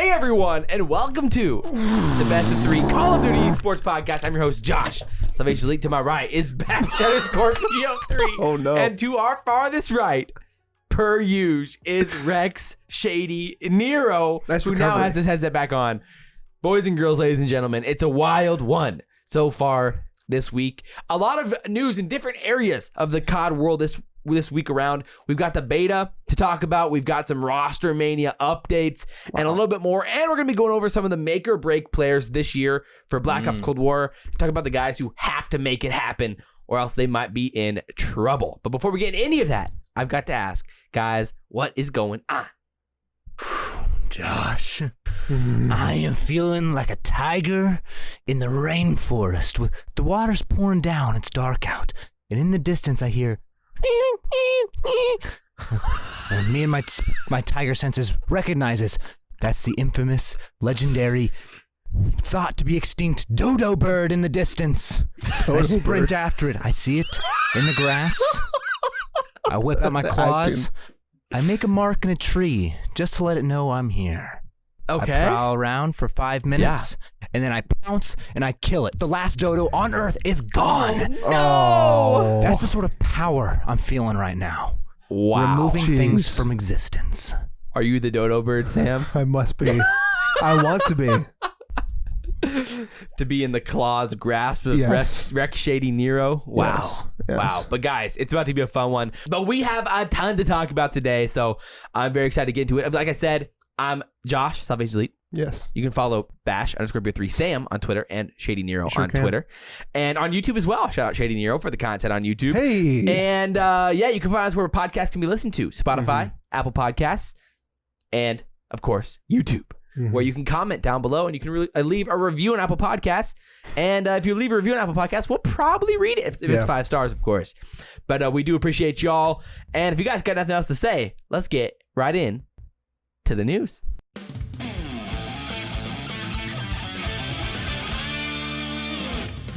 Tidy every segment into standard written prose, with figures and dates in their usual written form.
Hey everyone, and welcome to the Best of 3 Call of Duty Esports Podcast. I'm your host, Josh. SalvationsElite to my right is Bash_Scorpio3. Oh no. And to our farthest right, per usual, is Rex Shady Nero, Nice who recovery. now has his headset back on. Boys and girls, ladies and gentlemen, it's a wild one so far this week. A lot of news in different areas of the COD world this week around. We've got the beta to talk about. We've got some ROSTERMANIA updates and a little bit more. And we're going to be going over some of the make or break players this year for Black Ops Cold War. Talk about the guys who have to make it happen or else they might be in trouble. But before we get into any of that, I've got to ask, guys, what is going on? Josh, I am feeling like a tiger in the rainforest. With the water's pouring down, it's dark out. And in the distance I hear... and me and my tiger senses recognizes that's the infamous, legendary, thought to be extinct dodo bird in the distance. I sprint after it. I see it in the grass. I whip out my claws. I make a mark in a tree just to let it know I'm here. Okay. I prowl around for 5 minutes, and then I pounce and I kill it. The last dodo on Earth is gone. Oh, That's the sort of power I'm feeling right now. wow. Removing Jeez. things from existence. Are you the dodo bird, Sam? I must be. I want to be. To be in the claws grasp of Yes. Rex Shady Nero. Wow. Yes. Yes. Wow. But guys, it's about to be a fun one. But we have a ton to talk about today, so I'm very excited to get into it. Like I said, I'm Josh, SalvationsElite. Yes. You can follow Bash_Scorpio3 Sam on Twitter and Shady Nero Sure on can. Twitter. And on YouTube as well. Shout out Shady Nero for the content on YouTube. Hey. And you can find us where podcasts can be listened to. Spotify, Apple Podcasts, and of course, YouTube. Where you can comment down below and you can leave a review on Apple Podcasts. And if you leave a review on Apple Podcasts, we'll probably read it if it's 5 stars, of course. But we do appreciate y'all. And if you guys got nothing else to say, let's get right in to the news.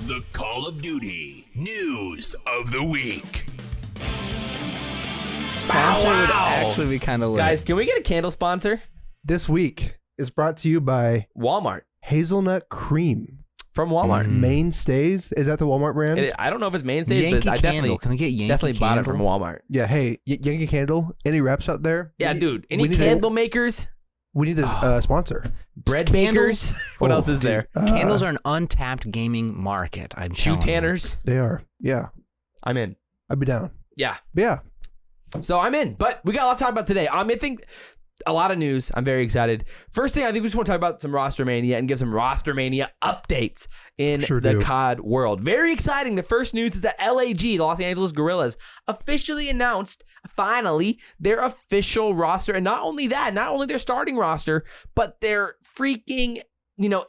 The Call of Duty News of the Week. Sponsor would wow. actually be kind of lit. Guys, can we get a candle sponsor? This week is brought to you by Walmart. Hazelnut Cream. From Walmart. Mainstays. Is that the Walmart brand? I don't know if it's mainstays, Yankee but I Candle. Can we get Yankee definitely bought it from Candle? Walmart. Yeah. Hey, Yankee Candle. Any reps out there? Yeah, We- dude. Any we need candle makers? We need a sponsor. Bread Candles? bakers? What else is there? Candles are an untapped gaming market. I'm Shoe telling you. tanners? They are. Yeah. I'm in. I'd be down. Yeah. Yeah. So I'm in. But we got a lot to talk about today. I think a lot of news. I'm very excited. First thing, I think we just want to talk about some ROSTERMANIA and give some ROSTERMANIA updates in Sure the do. COD world. Very exciting. The first news is that LAG, the Los Angeles Guerrillas, officially announced, finally, their official roster. And not only that, not only their starting roster, but their freaking,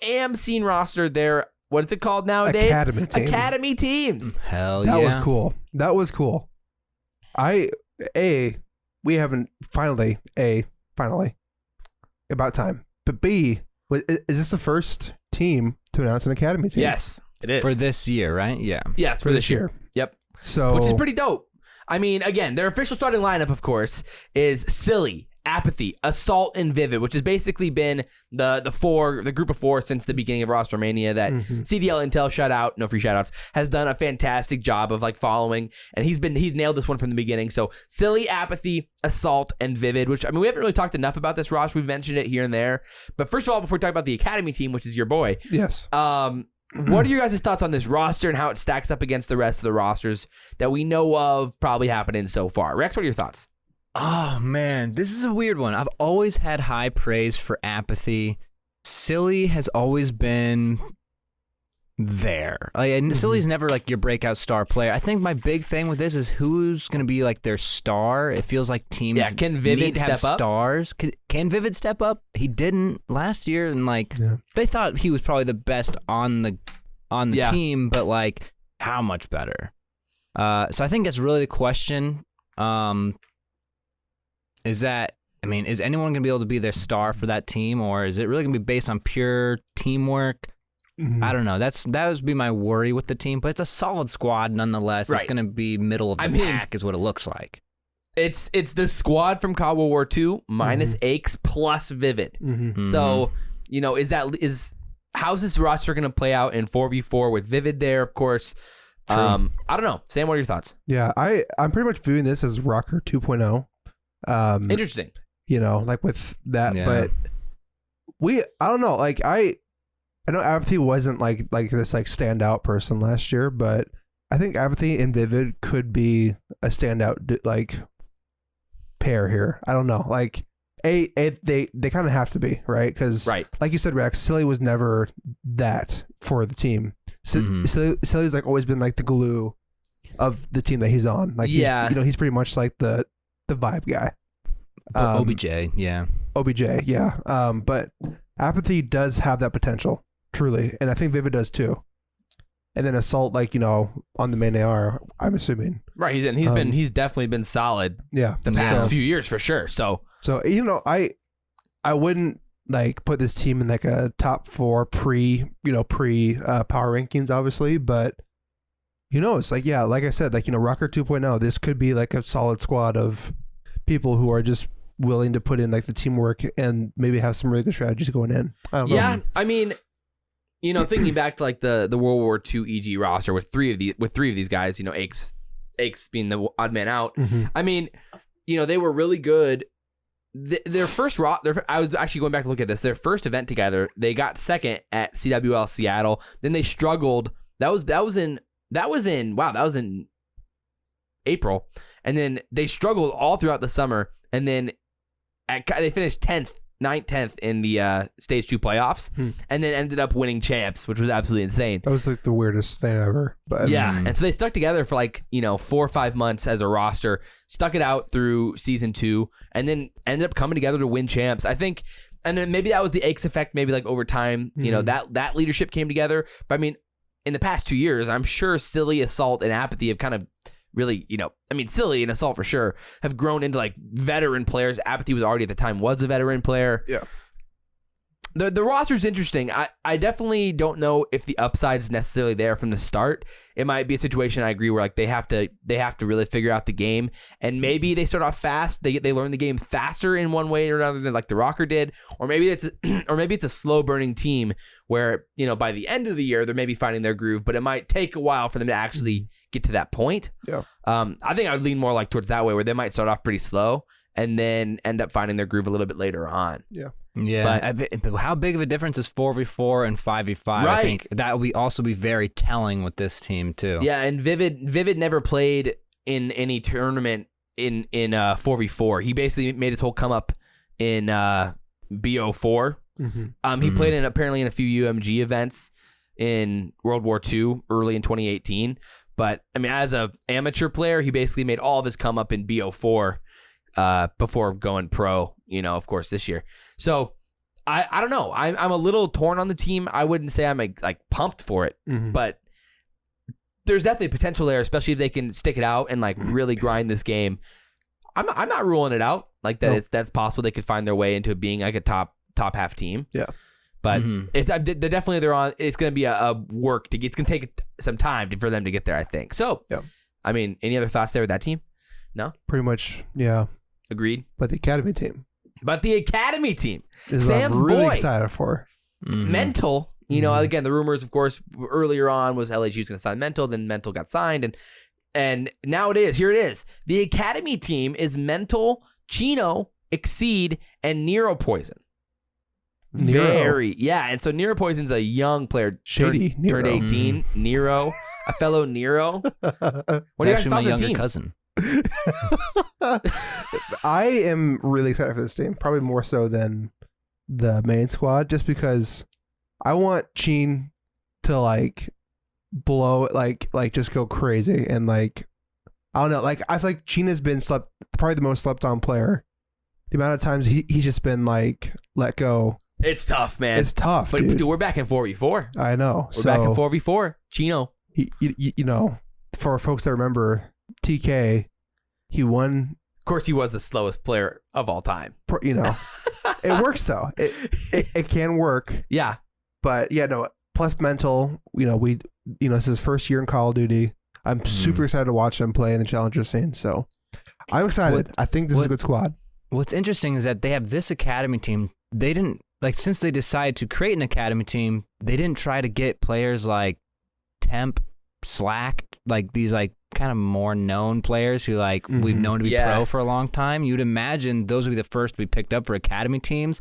AM scene roster, their, what is it called nowadays? Academy team. Academy teams. Hell That yeah. was cool. That was cool. We haven't finally, about time. But B, is this the first team to announce an academy team? Yes, it is. For this year, right? Yeah. Yes, for this year. Yep. So, Which is pretty dope. I mean, again, their official starting lineup, of course, is Silly, Apathy, Assault, and Vivid, which has basically been the group of 4 since the beginning of ROSTERMANIA that CDL Intel, shout out, no free shout outs, has done a fantastic job of following, and he's nailed this one from the beginning. So Silly, Apathy, Assault, and Vivid, which, I mean, we haven't really talked enough about this roster. We've mentioned it here and there. But first of all, before we talk about the Academy team, which is your boy, yes. what are your guys' thoughts on this roster and how it stacks up against the rest of the rosters that we know of probably happening so far? Rex, what are your thoughts? Oh, man. This is a weird one. I've always had high praise for Apathy. Silly has always been there. And Silly's never your breakout star player. I think my big thing with this is who's going to be their star. It feels like teams can Vivid need to have step up? stars. Can Vivid step up? He didn't last year, and they thought he was probably the best on the team, but how much better? So I think that's really the question. Is anyone going to be able to be their star for that team, or is it really going to be based on pure teamwork? I don't know. That would be my worry with the team, but it's a solid squad nonetheless. Right. It's going to be middle of the pack is what it looks like. It's the squad from CoD World War II minus Hecz plus Vivid. So, how's this roster going to play out in 4v4 with Vivid there, of course? I don't know. Sam, what are your thoughts? Yeah, I'm pretty much viewing this as Rocker 2.0. Interesting. Like with that, Yeah. but I don't know. Like I know Apathy wasn't like this like standout person last year, but I think Apathy and Vivid could be a standout like pair here. I don't know. Like they kind of have to be, right? Because like you said, Rex, Silly was never that for the team. Silly's like always been like the glue of the team that he's on. Like he's pretty much like the vibe guy. OBJ, yeah. But Apathy does have that potential, truly, and I think Vivid does too. And then Assault, like on the main AR, I'm assuming. Right, he's definitely been solid. Yeah, the past few years for sure. So I wouldn't like put this team in like a top 4 pre power rankings, obviously, but it's like like I said, like Rocker 2.0, this could be like a solid squad of people who are just willing to put in like the teamwork and maybe have some really good strategies going in. I don't know. Yeah, I mean, thinking back to like the World War II EG roster with three of these guys, Hecz being the odd man out. I mean, they were really good. Their first I was actually going back to look at this. Their first event together, they got second at CWL Seattle. Then they struggled. That was in April, and then they struggled all throughout the summer, and then they finished 9th in the Stage 2 playoffs, and then ended up winning champs, which was absolutely insane. That was like the weirdest thing ever. But and so they stuck together for like 4 or 5 months as a roster, stuck it out through season 2, and then ended up coming together to win champs. I think, and then maybe that was the Hecz effect. Maybe like over time, that leadership came together. But I mean, in the past 2 years, I'm sure Silly, Assault, and Apathy have kind of really, Silly and Assault for sure have grown into like veteran players. Apathy was already at the time was a veteran player. Yeah. The roster's interesting. I definitely don't know if the upside is necessarily there from the start. It might be a situation, I agree, where like they have to really figure out the game, and maybe they start off fast. They learn the game faster in one way or another than like the Rocker did, or maybe it's a slow burning team where by the end of the year they're maybe finding their groove, but it might take a while for them to actually get to that point. Yeah. I think I would lean more like towards that way, where they might start off pretty slow and then end up finding their groove a little bit later on. Yeah. Yeah, but how big of a difference is 4v4 and 5v5? Right. I think that will also be very telling with this team too. Yeah, and Vivid never played in any tournament in 4v4. He basically made his whole come up in BO4. He played apparently in a few UMG events in World War II early in 2018. But I mean, as a amateur player, he basically made all of his come up in BO4 before going pro, of course, this year. So I don't know. I'm a little torn on the team. I wouldn't say I'm like pumped for it, but there's definitely potential there, especially if they can stick it out and like really grind this game. I'm not ruling it out like that. Nope. That's possible. They could find their way into being like a top half team. Yeah. But they're on. It's going to be a work to get. It's going to take some time for them to get there, I think. So, I mean, any other thoughts there with that team? No? Pretty much, yeah. Agreed. But the academy team is Sam's what I'm really excited for. Mental. Again, the rumors, of course, earlier on was LHU was going to sign Mental. Then Mental got signed, and now it is. Here it is. The academy team is Mental, Chino, Exceed, and Nero Poison. And so Nero Poison's a young player, turned 18. Nero, a fellow Nero. What do you guys thought of the team? Cousin. I am really excited for this team, probably more so than the main squad, just because I want Cheen to like blow it, like just go crazy, and like I don't know, like I feel like Cheen has been probably the most slept on player. The amount of times he's just been like let go. It's tough, man. It's tough, but dude, we're back in 4v4. I know. We're back in 4v4. Chino. For folks that remember TK, he won. Of course, he was the slowest player of all time. It works though. It can work. Yeah. But yeah, no. Plus Mental. It's his first year in Call of Duty. I'm super excited to watch him play in the Challenger scene. So I'm excited. I think this is a good squad. What's interesting is that they have this academy team. They didn't, like, since they decided to create an academy team, they didn't try to get players like Temp, Slack, like these like kind of more known players who like we've known to be pro for a long time. You'd imagine those would be the first to be picked up for academy teams.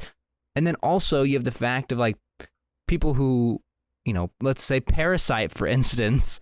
And then also you have the fact of like people who, you know, let's say Parasite, for instance.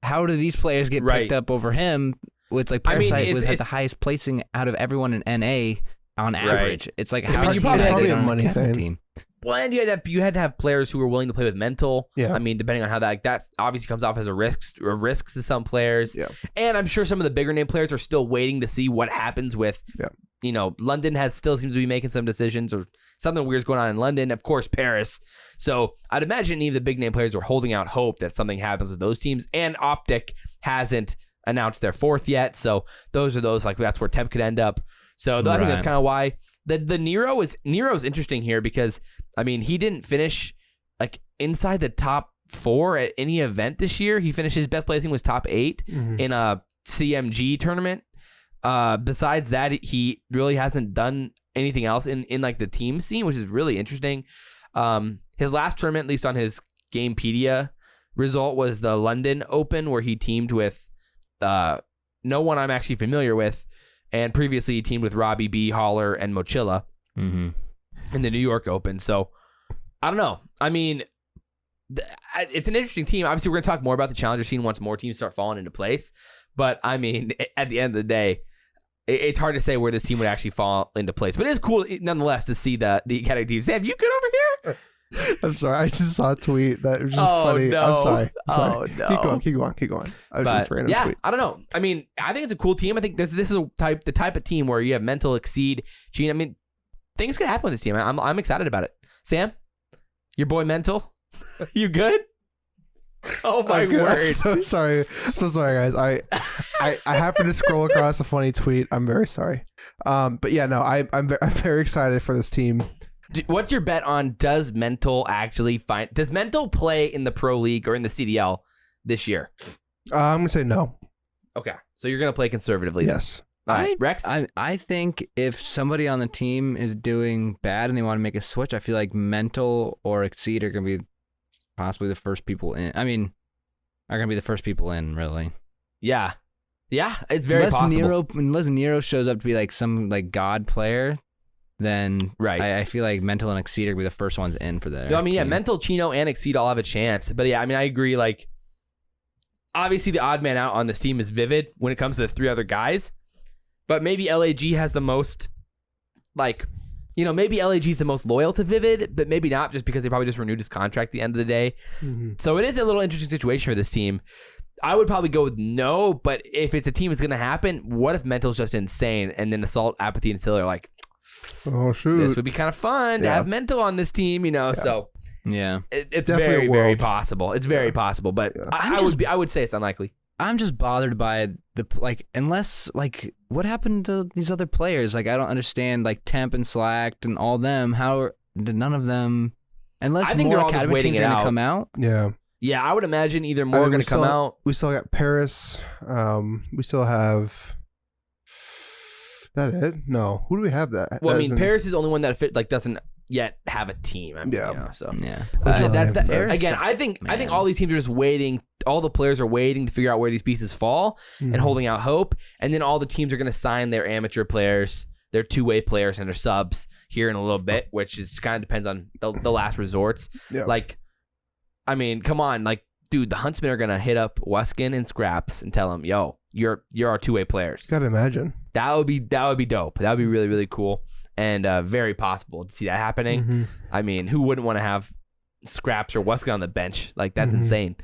How do these players get picked up over him? It's like Parasite had the highest placing out of everyone in NA on average. It's like how you probably a money thing. Team. Well, and you had to have players who were willing to play with mental. Yeah. I mean, depending on how that obviously comes off as a risk to some players. Yeah. And I'm sure some of the bigger name players are still waiting to see what happens with. Yeah. You know, London still seems to be making some decisions, or something weird's going on in London. Of course, Paris. So I'd imagine any of the big name players are holding out hope that something happens with those teams. And OpTic hasn't announced their fourth yet. So those like that's where Temp could end up. So I think that's kind of why the Nero's interesting here, because I mean he didn't finish like inside the top 4 at any event this year. He finished, his best placing was top 8 in a CMG tournament. Besides that, he really hasn't done anything else in like the team scene, which is really interesting. His last tournament, at least on his Gamepedia result, was the London Open, where he teamed with no one I'm actually familiar with. And previously he teamed with Robbie B, Holler, and Mochilla in the New York Open. So, I don't know. I mean, it's an interesting team. Obviously, we're going to talk more about the challenger scene once more teams start falling into place. But, I mean, at the end of the day, it's hard to say where this team would actually fall into place. But it is cool, nonetheless, to see the academy team. Sam, you good over here? I'm sorry. I just saw a tweet that was just funny. No. I'm sorry. Oh, no. Keep going. I was just random tweet. I don't know. I mean, I think it's a cool team. I think this is the type of team where you have Mental, Exceed, Gene. I mean, things could happen with this team. I'm excited about it. Sam, your boy Mental, you good? Oh my word! I'm so sorry, guys. I happened to scroll across a funny tweet. I'm very sorry. But yeah, no, I'm very excited for this team. What's your bet on does Mental play in the Pro League or in the CDL this year? I'm gonna say no. Okay, so you're gonna play conservatively. Yes. All right, Rex. I think if somebody on the team is doing bad and they want to make a switch, I feel like Mental or Exceed are gonna be possibly the first people in. I mean, are gonna be the first people in, really. Yeah, it's very possible. Unless Nero shows up to be like some like god player, then I feel like Mental and Exceed are gonna be the first ones in for that. I mean, yeah, Mental, Chino, and Exceed all have a chance. But yeah, I mean, I agree. Like, obviously, the odd man out on this team is Vivid when it comes to the 3 other guys. But maybe LAG has the most, like, you know, maybe LAG is the most loyal to Vivid, but maybe not, just because they probably just renewed his contract at the end of the day. So it is a little interesting situation for this team. I would probably go with no, but if it's a team that's going to happen, what if Mental's just insane and then Assault, Apathy, and Still are like, oh shoot, this would be kind of fun to have Mental on this team, you know? So yeah, it's very, very possible. It's very possible, but I would say it's unlikely. I'm just bothered by unless what happened to these other players? Like, I don't understand, like Temp and Slack and all them. How did none of them? Unless I think more they're all just waiting it out. Come out. Yeah, I would imagine either more are going to come out. We still got Paris. We still have. That it? No. Who do we have that? Well, I mean, Paris is the only one that doesn't yet have a team. I mean, you know, so yeah. That's again. I think all these teams are just waiting. All the players are waiting to figure out where these pieces fall and holding out hope. And then all the teams are going to sign their amateur players, their 2-way players, and their subs here in a little bit, which is kind of depends on the last resorts. Yeah. Like, I mean, come on, like, dude, the Huntsmen are going to hit up Wuskin and Skrapz and tell them, yo, you're our 2-way players. Gotta imagine. That would be dope. That would be really, really cool. And very possible to see that happening. I mean, who wouldn't want to have Skrapz or Wuskin on the bench? Like, that's insane.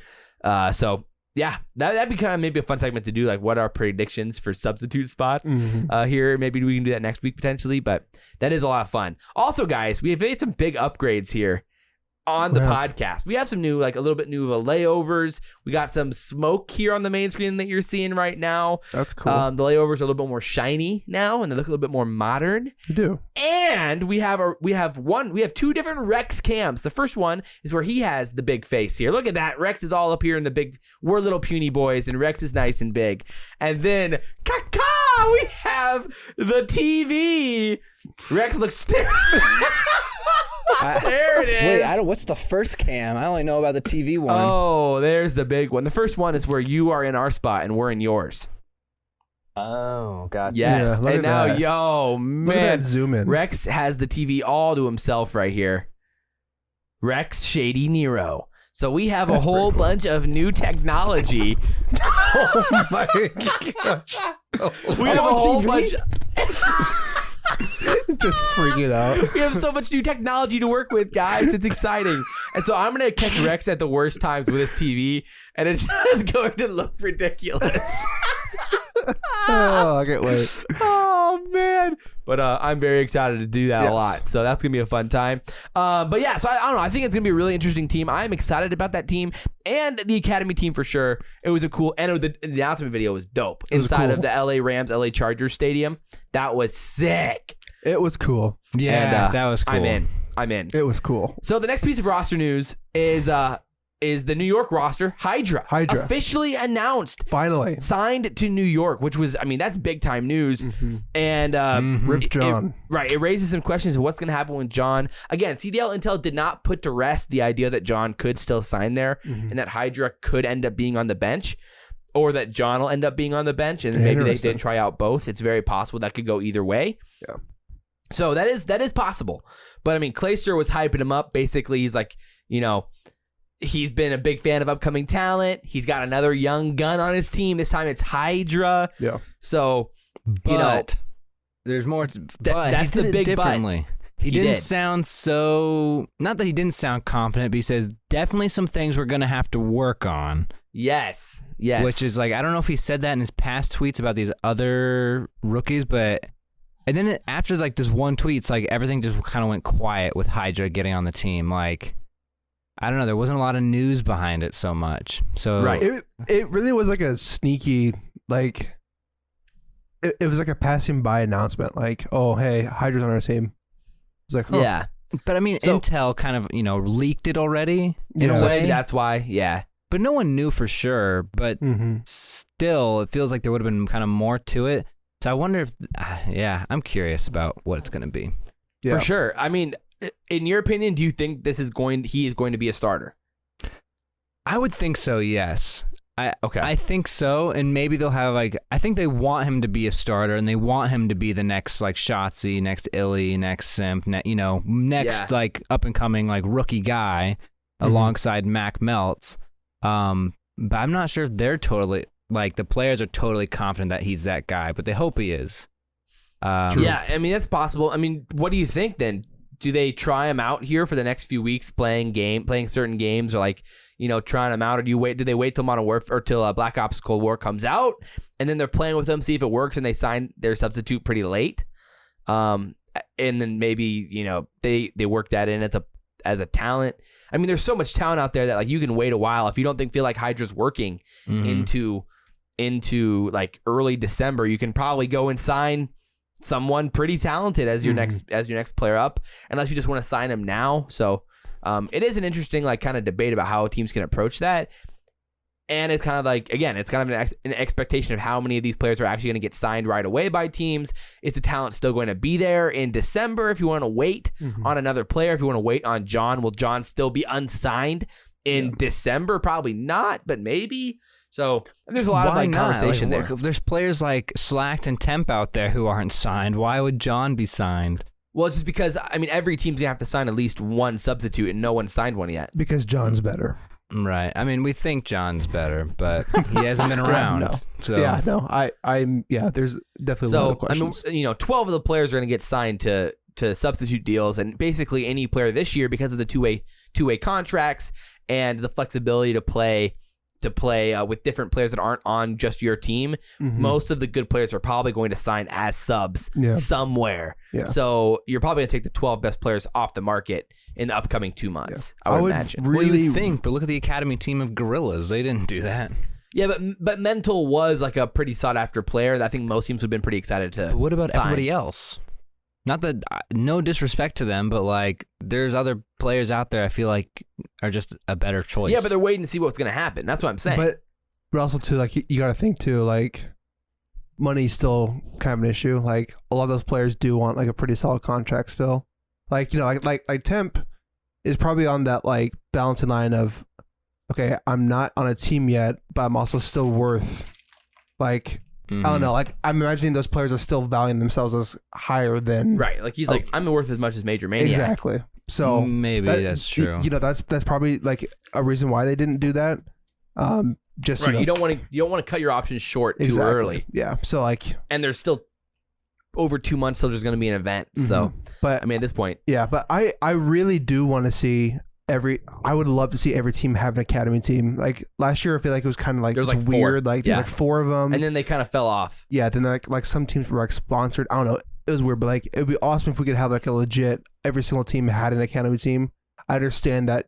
So yeah, that'd be kind of maybe a fun segment to do. Like, what are predictions for substitute spots here? Maybe we can do that next week potentially, but that is a lot of fun. Also, guys, we have made some big upgrades here on the podcast. We have some new, like a little bit new layovers. We got some smoke here on the main screen that you're seeing right now. That's cool. The layovers are a little bit more shiny now, and they look a little bit more modern. They do. And we have 2 different Rex cams. The first one is where he has the big face here. Look at that. Rex is all up here in the big. We're little puny boys, and Rex is nice and big. And then we have the TV. Rex looks there it is. Wait, what's the first cam? I only know about the TV one. Oh, there's the big one. The first one is where you are in our spot and we're in yours. Oh, gotcha. Yes. Yeah, look and at now, that. yo, man. Look at that zoom in. Rex has the TV all to himself right here. Rex Shady Nero. So we have a whole bunch of new technology. Oh my gosh. We have a whole bunch. Just freaking out. We have so much new technology to work with, guys. It's exciting. And so I'm going to catch Rex at the worst times with his TV, and it's just going to look ridiculous. Oh, I can't wait. Oh, man. But I'm very excited to do that Yes. a lot. So that's going to be a fun time. But yeah, so I don't know. I think it's going to be a really interesting team. I'm excited about that team and the Academy team for sure. It was a cool, and the announcement video was dope. was Inside cool. of the LA Rams, LA Chargers Stadium. That was sick. It was cool. Yeah, And, that was cool. I'm in. It was cool. So the next piece of roster news is the New York roster, Hydra. Hydra. Officially announced. Finally. Signed to New York, which was, I mean, that's big time news. And Rip John. it raises some questions of what's going to happen with John. Again, CDL Intel did not put to rest the idea that John could still sign there and that Hydra could end up being on the bench, or that John will end up being on the bench, and maybe they Interesting. did try out both. It's very possible that could go either way. Yeah. So that is possible. But I mean, Clayster was hyping him up. Basically, he's like, you know, he's been a big fan of upcoming talent. He's got another young gun on his team. This time it's Hydra. Yeah. So, But you know, there's more. But that's he did the it big but. differently. He He didn't did. sound so. Not that he didn't sound confident, but he says definitely some things we're gonna have to work on. yes. Which is like, I don't know if he said that in his past tweets about these other rookies, but. And then after like this one tweet, it's like everything just kind of went quiet with Hydra getting on the team. Like, I don't know, there wasn't a lot of news behind it so much. So Right. It really was like a sneaky, like, it was like a passing by announcement. Like, oh, hey, Hydra's on our team. It's like, huh. Yeah. But I mean, So- Intel kind of, leaked it already in Yeah. a So way. maybe that's why. Yeah. But no one knew for sure. But Mm-hmm. still, it feels like there would have been kind of more to it. So I wonder if, I'm curious about what it's going to be. Yeah. For sure. I mean, in your opinion, do you think he is going to be a starter? I would think so, yes. Okay. I think so, and maybe they'll have I think they want him to be a starter, and they want him to be the next Shotzi, next Illy, next Simp, next Yeah. up and coming rookie guy alongside Mac Meltz. But I'm not sure if they're totally the players are totally confident that he's that guy, but they hope he is. Yeah, I mean, that's possible. I mean, what do you think then? Do they try him out here for the next few weeks playing certain games, or trying him out, or do they wait till Modern Warfare or till Black Ops Cold War comes out and then they're playing with them, see if it works, and they sign their substitute pretty late, and then maybe they work that in as a talent. I mean, there's so much talent out there that you can wait a while if you don't feel like Hydra's working into early December. You can probably go and sign someone pretty talented as your next player up, unless you just want to sign him now. So it is an interesting kind of debate about how teams can approach that. And it's kind of it's kind of an expectation of how many of these players are actually going to get signed right away by teams. Is the talent still going to be there in December? If you want to wait on another player, if you want to wait on John, will John still be unsigned in December? Probably not, but maybe. So there's a lot of conversation there. If there's players like Slacked and Temp out there who aren't signed, why would John be signed? Well, it's just because, I mean, every team's going to have to sign at least one substitute, and no one's signed one yet. Because John's better. Right. I mean, we think John's better, but he hasn't been around. No. So Yeah, no. There's definitely a lot of questions. I mean, 12 of the players are going to get signed to substitute deals, and basically any player this year, because of the two-way contracts and the flexibility to play with different players that aren't on just your team, most of the good players are probably going to sign as subs somewhere. Yeah. So you're probably going to take the 12 best players off the market in the upcoming 2 months. Yeah. I would imagine. Well, you would think, but look at the academy team of Gorillas. They didn't do that. Yeah, but Mental was a pretty sought after player that I think most teams would have been pretty excited to. But what about sign. everybody else? Not that, no disrespect to them, but there's other players out there I feel like are just a better choice. Yeah, but they're waiting to see what's going to happen. That's what I'm saying. But also too, you got to think too, money's still kind of an issue. Like a lot of those players do want like a pretty solid contract still. Like, you know, like Temp is probably on that like balancing line of, okay, I'm not on a team yet, but I'm also still worth like, I don't know, like I'm imagining those players are still valuing themselves as higher than Like he's like, I'm worth as much as Major Maniac. exactly. So maybe that's true. You know, that's probably like a reason why they didn't do that. Just right. you know, You don't want to cut your options short too exactly. early. Yeah. So like, And there's still over 2 months till there's going to be an event. So, but I mean, at this point, yeah, but I really do want to see I would love to see every team have an academy team. Like last year, I feel like it was kind of like, There was like weird. 4. Like there's like 4 of them, and then they kind of fell off. yeah. Then like some teams were like sponsored. I don't know. It was weird, but like it'd be awesome if we could have like a legit every single team had an academy team. I understand that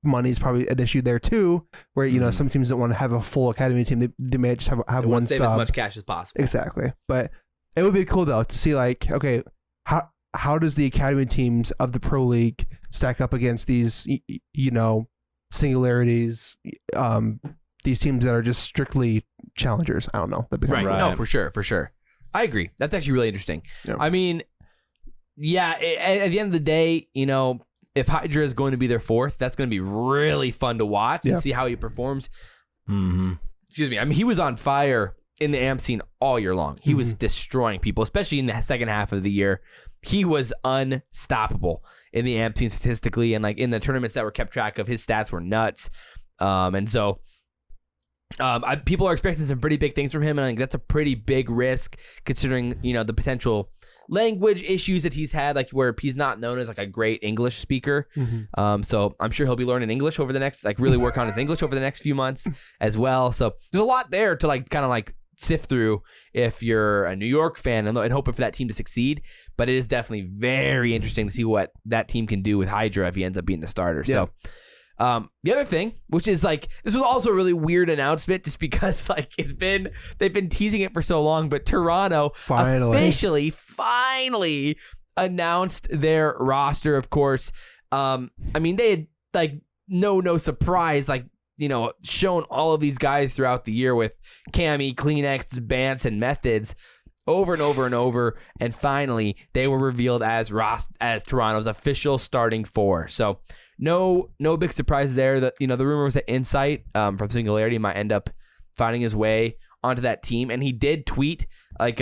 money is probably an issue there too, where you know some teams don't want to have a full academy team. They may just have They one want to save sub. as much cash as possible. Exactly, but it would be cool though to see like, okay, how does the academy teams of the pro league stack up against these you know, singularities, these teams that are just strictly challengers? I don't know. That'd be Right. Right. No, for sure. I agree. That's actually really interesting. Yeah. I mean, yeah, at the end of the day, you know, if Hydra is going to be their 4th, that's going to be really fun to watch and see how he performs. Excuse me. I mean, he was on fire in the AMP scene all year long. He was destroying people, especially in the second half of the year. He was unstoppable in the AMP scene statistically, and like in the tournaments that were kept track of, his stats were nuts. And so people are expecting some pretty big things from him, and I think that's a pretty big risk considering, you know, the potential language issues that he's had, like where he's not known as like a great English speaker. So I'm sure he'll be learning English over the next, like really work on his English over the next few months as well. So there's a lot there to like kind of like sift through if you're a New York fan and hoping for that team to succeed. But it is definitely very interesting to see what that team can do with Hydra if he ends up being the starter. Yeah. So the other thing, which is like, this was also a really weird announcement just because like they've been teasing it for so long, but Toronto officially finally announced their roster, of course. I mean, they had like no surprise, like, you know, shown all of these guys throughout the year with Cammy, Kleenex, Bance, and Methods over and over and over, and finally they were revealed as Toronto's official starting 4. So no big surprise there. That, you know, the rumor was that Insight from Singularity might end up finding his way onto that team, and he did tweet like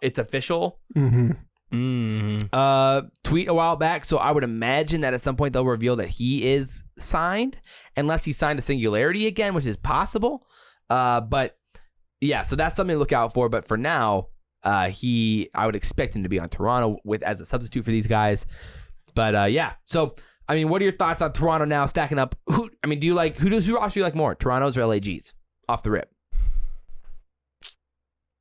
it's official tweet a while back. So I would imagine that at some point they'll reveal that he is signed, unless he signed to Singularity again, which is possible. But yeah, so that's something to look out for. But for now, I would expect him to be on Toronto as a substitute for these guys. But yeah, so I mean, what are your thoughts on Toronto now stacking up? Who roster do you like more, Toronto's or LAG's? Off the rip.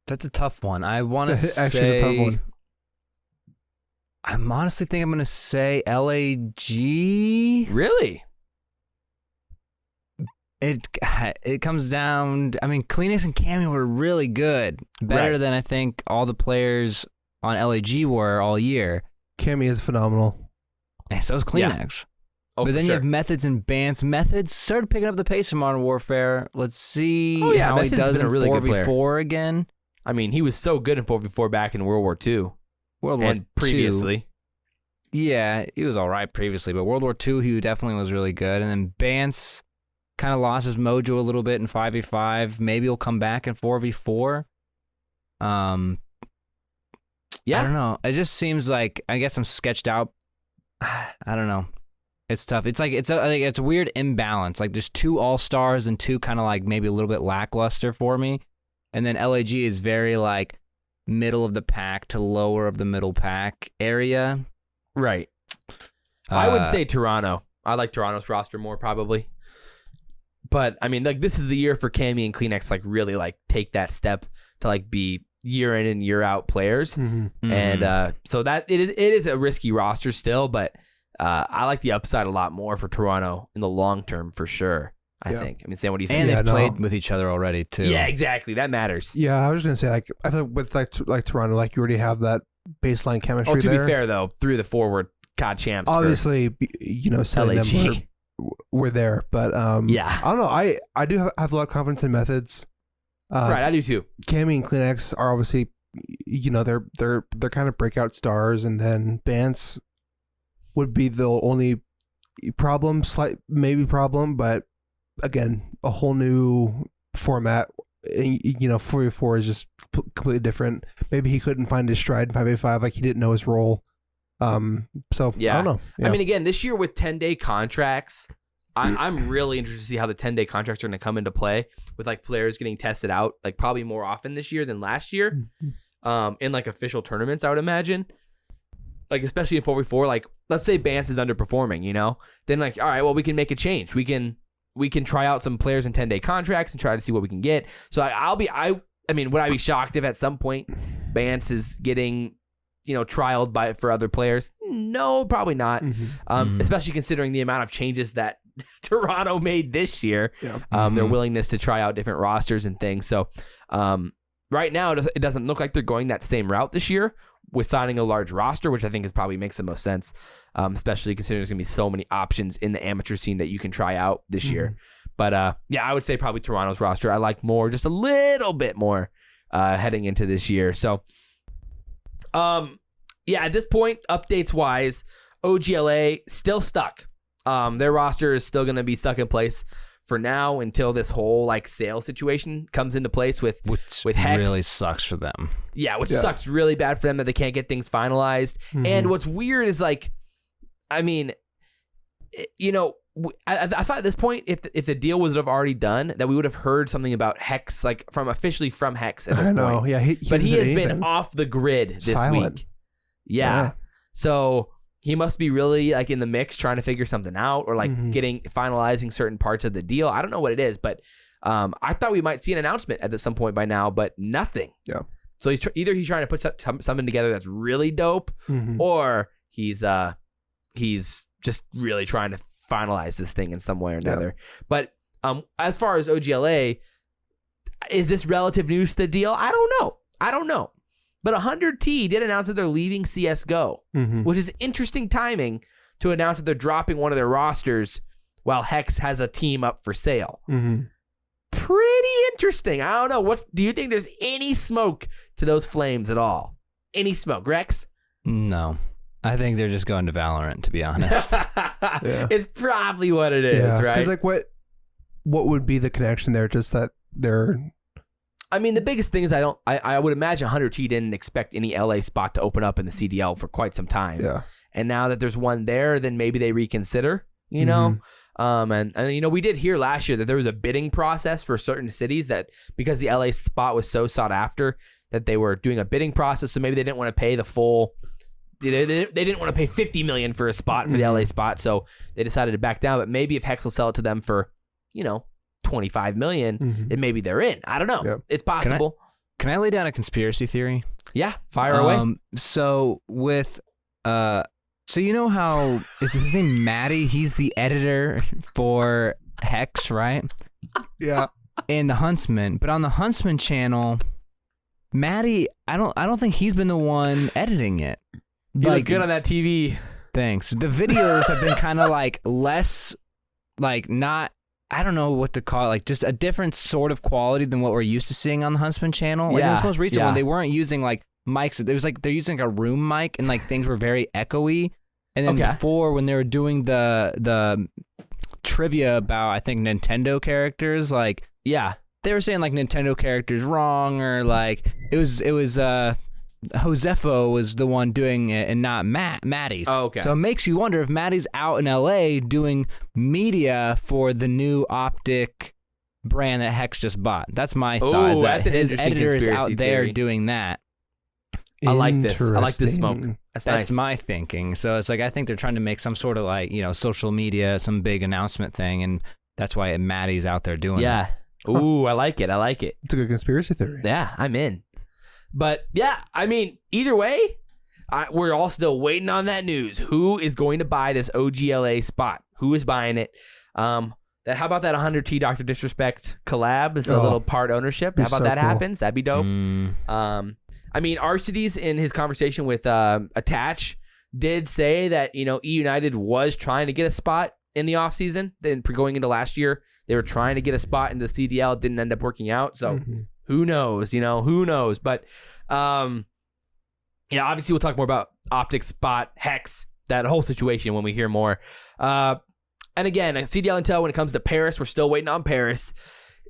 That's a tough one. I want to say. Actually, it's a tough one. I'm honestly think I'm going to say LAG. Really? It comes down. I mean, Kleenex and Cammy were really good, better than I think all the players on LAG were all year. Cammy is phenomenal. And so is Kleenex. Oh, but then you sure. have Methods and Bance. Methods started picking up the pace in Modern Warfare. Let's see how Methods he has does been a in really good player. 4v4 again. I mean, he was so good in 4v4 back in World War II. World War and previously. Yeah, he was all right previously, but World War II, he definitely was really good. And then Bance kind of lost his mojo a little bit in 5v5. Maybe he'll come back in 4v4. Yeah. I don't know. It just seems like, I guess I'm sketched out. I don't know. It's tough. It's like it's a weird imbalance. Like there's 2 all-stars and 2 kind of like maybe a little bit lackluster for me. And then LAG is very like middle of the pack to lower of the middle pack area. Right. I would say Toronto. I like Toronto's roster more probably. But I mean, like this is the year for Cammy and Kleenex like really like take that step to like be year in and year out players. And so that it is a risky roster still, but I like the upside a lot more for Toronto in the long term for sure. I think. I mean, Sam, what do you think? And they've played with each other already too. Yeah, exactly. That matters. Yeah, I was gonna say like I feel with like Toronto, like you already have that baseline chemistry. Oh, to there. be fair though, through the forward CoD champs. Obviously, you know, selling LAG. them were there, but Yeah. I don't know. I do have a lot of confidence in Methods. Right, I do too. Cammy and Kleenex are obviously, they're kind of breakout stars, and then Bance would be the only maybe problem, but again, a whole new format. 4v4 is just completely different. Maybe he couldn't find his stride in 5v5, like he didn't know his role. So yeah. I don't know. Yeah. I mean, again, this year with 10-day contracts, I'm really interested to see how the 10-day contracts are going to come into play with like players getting tested out, like probably more often this year than last year, in like official tournaments, I would imagine. Like, especially in 4v4, like, let's say Bance is underperforming, then like, all right, well, we can make a change. We can try out some players in 10-day contracts and try to see what we can get. So I mean, would I be shocked if at some point Bance is getting, trialed for other players? No, probably not. Especially considering the amount of changes that Toronto made this year, their willingness to try out different rosters and things. So right now, it doesn't look like they're going that same route this year with signing a large roster, which I think probably makes the most sense, especially considering there's going to be so many options in the amateur scene that you can try out this year. But I would say probably Toronto's roster I like more, just a little bit more heading into this year. So, at this point, updates-wise, OGLA still stuck. Their roster is still going to be stuck in place for now until this whole like sale situation comes into place with Hecz. Really sucks for them. Yeah, which sucks really bad for them that they can't get things finalized. And what's weird is like, I mean, I thought at this point, if the deal was already done, that we would have heard something about Hecz, like officially from Hecz at this point. I know, yeah, but he has been off the grid this week. Yeah, so he must be really like in the mix trying to figure something out, or like finalizing certain parts of the deal. I don't know what it is, but I thought we might see an announcement at some point by now, but nothing. Yeah. So either he's trying to put something together that's really dope, or he's just really trying to finalize this thing in some way or another. Yeah. But as far as OGLA, is this relative news to the deal? I don't know. But 100T did announce that they're leaving CSGO, which is interesting timing to announce that they're dropping one of their rosters while Hecz has a team up for sale. Pretty interesting. I don't know. Do you think there's any smoke to those flames at all? Any smoke, Rex? No. I think they're just going to Valorant, to be honest. It's probably what it is, right? Because like what would be the connection there? Just that they're... I mean, the biggest thing is I would imagine 100T didn't expect any LA spot to open up in the CDL for quite some time. Yeah. And now that there's one there, then maybe they reconsider, And we did hear last year that there was a bidding process for certain cities that because the LA spot was so sought after that they were doing a bidding process. So maybe they didn't want to pay the full... They didn't want to pay $50 million for a spot for the LA spot. So they decided to back down. But maybe if Hecz will sell it to them for, $25 million, then maybe they're in. I don't know. Yep. It's possible. Can I lay down a conspiracy theory? Yeah, fire away. So with so you know how is his name Matty? He's the editor for Hecz, right? Yeah. And the Huntsman, but on the Huntsman channel, Matty, I don't think he's been the one editing it. You look good on that TV. Thanks. The videos have been kind of like less, like not. I don't know what to call it, like just a different sort of quality than what we're used to seeing on the Huntsman channel. Like in this most recent one, they weren't using like mics. It was like they're using like a room mic and like things were very echoey. And then before, when they were doing the trivia about, I think, Nintendo characters, like they were saying like Nintendo characters wrong, or like it was Josefo was the one doing it and not Matty's. Oh, okay. So it makes you wonder if Matty's out in LA doing media for the new OpTic brand that Hecz just bought. That's my thought. Oh, that's an his interesting editor is conspiracy out there theory. doing that. I like this. I like this smoke. That's nice. My thinking. So it's like I think they're trying to make some sort of like, social media, some big announcement thing, and that's why Matty's out there doing it. Ooh, I like it. It's a good conspiracy theory. Yeah, I'm in. But I mean, either way, we're all still waiting on that news. Who is going to buy this OGLA spot? Who is buying it? How about that 100T Dr. Disrespect collab? It's a little part ownership. How about that happens? That'd be dope. I mean, Arcides in his conversation with Attach did say that, E United was trying to get a spot in the offseason. Then going into last year, they were trying to get a spot in the CDL. It didn't end up working out. So Who knows? Who knows? But obviously we'll talk more about OpTic, Spot, Hecz, that whole situation when we hear more. And again, CDL Intel, when it comes to Paris, we're still waiting on Paris.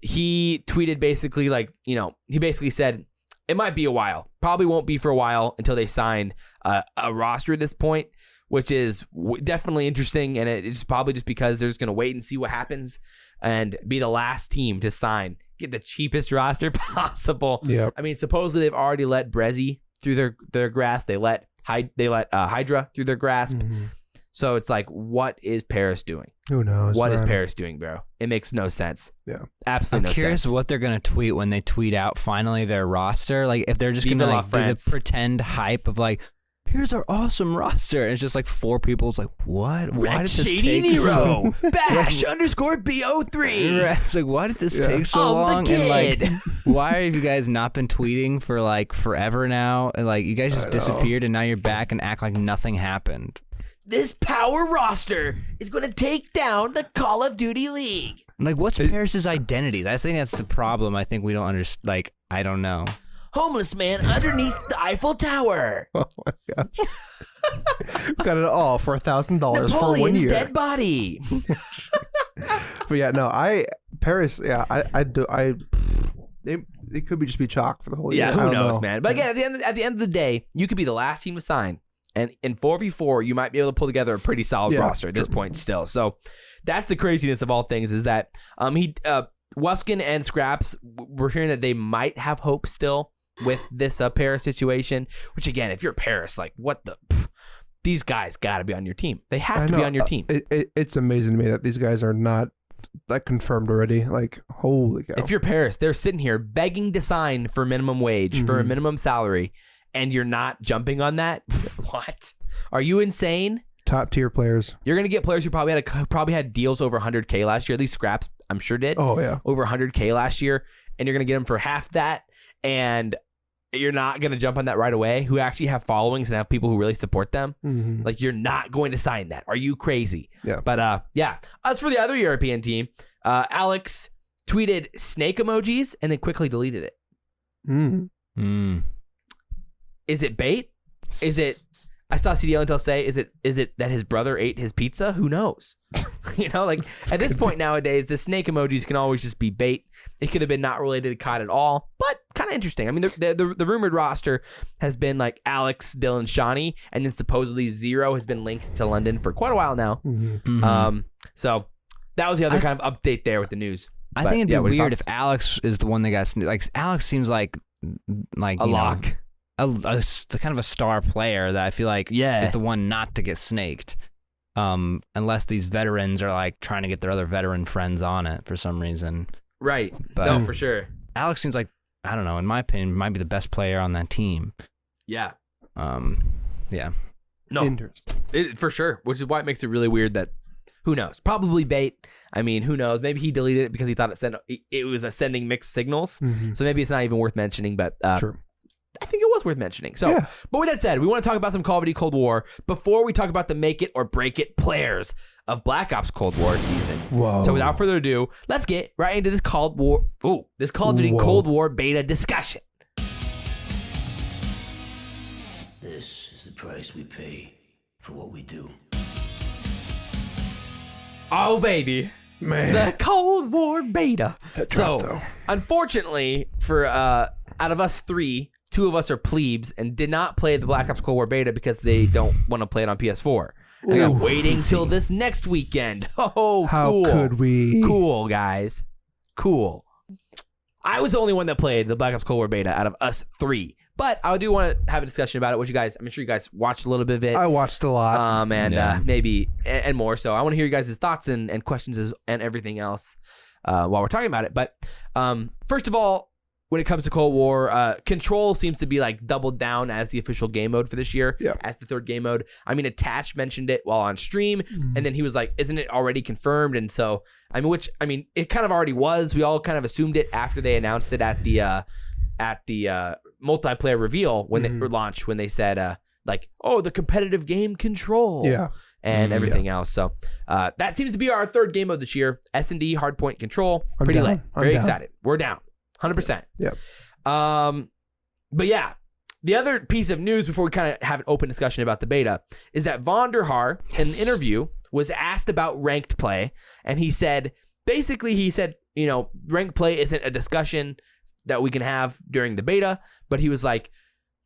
He tweeted basically he basically said it might be a while. Probably won't be for a while until they sign a roster at this point, which is definitely interesting. And it's probably just because they're just going to wait and see what happens and be the last team to sign, get the cheapest roster possible. Yep. I mean, supposedly they've already let Brezzy through their grasp. They let Hydra through their grasp. Mm-hmm. So it's like, what is Paris doing? Who knows? What is man? Paris doing, bro? It makes no sense. Yeah. Absolutely no I'm curious sense. what they're going to tweet when they tweet out finally their roster. Like, if they're just going to Viva la do the France. pretend hype of like, here's our awesome roster. And it's just like 4 people. It's like, what? Why Red did this Shady take Nero, so Bash _ BO3. It's like, why did this Yeah. take so I'm the long? And like, kid. why have you guys not been tweeting for like forever now? And like, you guys just I know. disappeared and now you're back and act like nothing happened. This power roster is going to take down the Call of Duty League. Like, what's Paris's identity? I think that's the problem. I think we don't understand. Like, I don't know. Homeless man underneath the Eiffel Tower. Oh my gosh. Got it all for $1,000 for 1 Napoleon's year. dead body. But yeah, no, Paris. Yeah, they could just be chalk for the whole year. Yeah, I who don't knows, know. man? But again, at the end of the day, you could be the last team to sign, and in 4v4, you might be able to pull together a pretty solid roster at this point still. So that's the craziness of all things, is that Wuskin and Skrapz, we're hearing that they might have hope still with this Paris situation. Which again, if you're Paris, like what the. These guys got to be on your team. They have to be on your team. It's amazing to me that these guys are not like confirmed already. Like, holy cow. If you're Paris, they're sitting here begging to sign for minimum wage, for a minimum salary, and you're not jumping on that. What? Are you insane? Top tier players. You're gonna get players who probably had deals over 100K last year. At least Skrapz, I'm sure did. Oh yeah, over 100K last year, and you're gonna get them for half that, and you're not going to jump on that right away, who actually have followings and have people who really support them. Mm-hmm. Like, you're not going to sign that. Are you crazy? Yeah. But, as for the other European team, Alexx tweeted snake emojis and then quickly deleted it. Is it bait? Is it... I saw CDL Intel say, is it that his brother ate his pizza? Who knows? Like at this point nowadays, the snake emojis can always just be bait. It could have been not related to CoD at all, but kind of interesting. I mean, the rumored roster has been like Alexx, Dylan, Shawnee, and then supposedly Zero has been linked to London for quite a while now. So that was the other kind of update there with the news. I think it'd be what are your weird if thoughts? Alex is the one that got like Alex seems like A lock. A kind of a star player that I feel like is the one not to get snaked. Unless these veterans are like trying to get their other veteran friends on it for some reason. Right. But no, for sure. Alex seems like, I don't know, in my opinion, might be the best player on that team. Yeah. Yeah. No, Interesting. for sure, which is why it makes it really weird that, who knows? Probably bait. I mean, who knows? Maybe he deleted it because he thought it was sending mixed signals. So maybe it's not even worth mentioning, but True. I think it was worth mentioning. So, But with that said, we want to talk about some Call of Duty Cold War before we talk about the make it or break it players of Black Ops Cold War season. Whoa. So without further ado, let's get right into this Call of Duty Cold War beta discussion. This is the price we pay for what we do. Oh, baby. Man. The Cold War beta. That drop, though. Unfortunately, for out of us 3, 2 of us are plebes and did not play the Black Ops Cold War beta because they don't want to play it on PS4. I got waiting till this next weekend. Oh, How cool. could we? Cool, guys. Cool. I was the only one that played the Black Ops Cold War beta out of us 3. But I do want to have a discussion about it. I'm sure you guys watched a little bit of it. I watched a lot. Maybe and more. So I want to hear you guys' thoughts and questions and everything else while we're talking about it. But first of all, when it comes to Cold War, Control seems to be like doubled down as the official game mode for this year, as the third game mode. I mean, Attach mentioned it while on stream, and then he was like, "Isn't it already confirmed?" And so, I mean, it kind of already was. We all kind of assumed it after they announced it at the multiplayer reveal when they launched, when they said the competitive game Control, and everything else. So that seems to be our third game mode this year. S&D Hardpoint Control, pretty lit. Very excited. We're down. 100%. Yep. But yeah, the other piece of news before we kind of have an open discussion about the beta is that Von der Haar, in an interview, was asked about ranked play, and he said, you know, ranked play isn't a discussion that we can have during the beta, but he was like,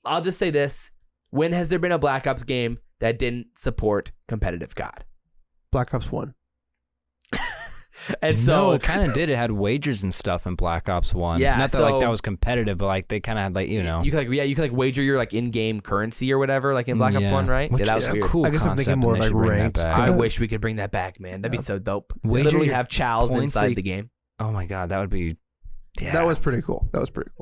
I'll just say this, when has there been a Black Ops game that didn't support competitive COD? Black Ops 1. And so no, it kind of did. It had wagers and stuff in Black Ops 1. Yeah, not that so like that was competitive, but like they kind of had like, you know, you could wager your like in-game currency or whatever, like in Black Ops 1, right? Which Yeah, that was is a weird. cool I guess I'm thinking concept, more and they like should bring that ranked. back. I wish we could bring that back, man. That'd be so dope. Wager Literally your have chows points inside so the game. Oh my god, that would be. Yeah. That was pretty cool.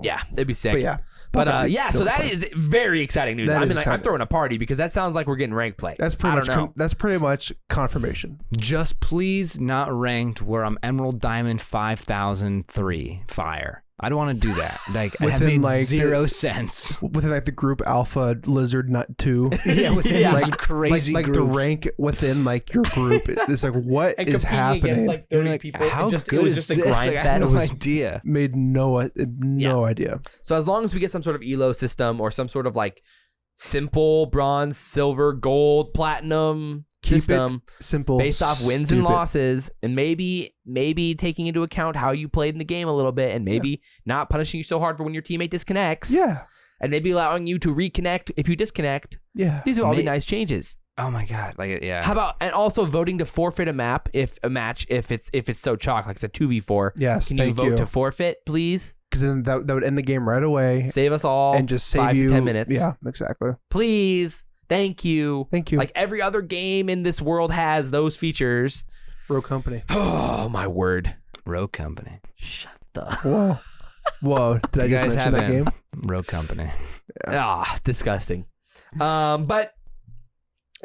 Yeah, it'd be sick. But yeah. But yeah, so that is very exciting news. That I is mean, like, I'm exciting. throwing a party because that sounds like we're getting ranked play. That's pretty much confirmation. Just please not ranked where I'm Emerald Diamond 5003 fire. I don't want to do that. Like that Within, made like, zero sense. Within like the group Alpha Lizard Nut 2. Yeah, within Yeah. like Like, crazy like the groups. rank within like your group. It's like what And is competing happening? against like 30 Like, people. how it good was is just a this? grind Like, I had fest. no idea. Made no idea. So as long as we get some sort of elo system or some sort of like simple bronze, silver, gold, platinum Keep system it simple, based off wins and stupid. losses, and maybe taking into account how you played in the game a little bit, and maybe not punishing you so hard for when your teammate disconnects. Yeah, And maybe allowing you to reconnect if you disconnect. yeah. These are all the nice changes. Oh my god! Like yeah. How about, and also voting to forfeit a map if it's so chalk, like it's a 2v4. Yes, Can you thank vote you. to forfeit, please? Because then that would end the game right away Save us all and just save 5 you to 10 minutes. Yeah, exactly. Please. Thank you. Thank you. Like every other game in this world has those features. Rogue Company. Oh, my word. Rogue Company. Shut the. Whoa. Did I You just guys mention that haven't- game? Rogue Company. Disgusting. But,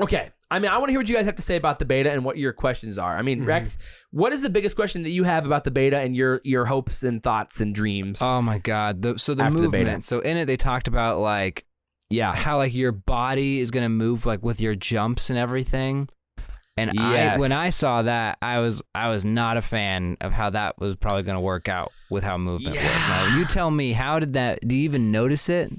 okay. I mean, I want to hear what you guys have to say about the beta and what your questions are. I mean, Rex, what is the biggest question that you have about the beta and your hopes and thoughts and dreams? Oh my god! So the After the movement. beta. So in it, they talked about like yeah. how like your body is gonna move like with your jumps and everything. And Yes. when I saw that, I was not a fan of how that was probably gonna work out with how movement was. Now, you tell me, how did that? Do you even notice it?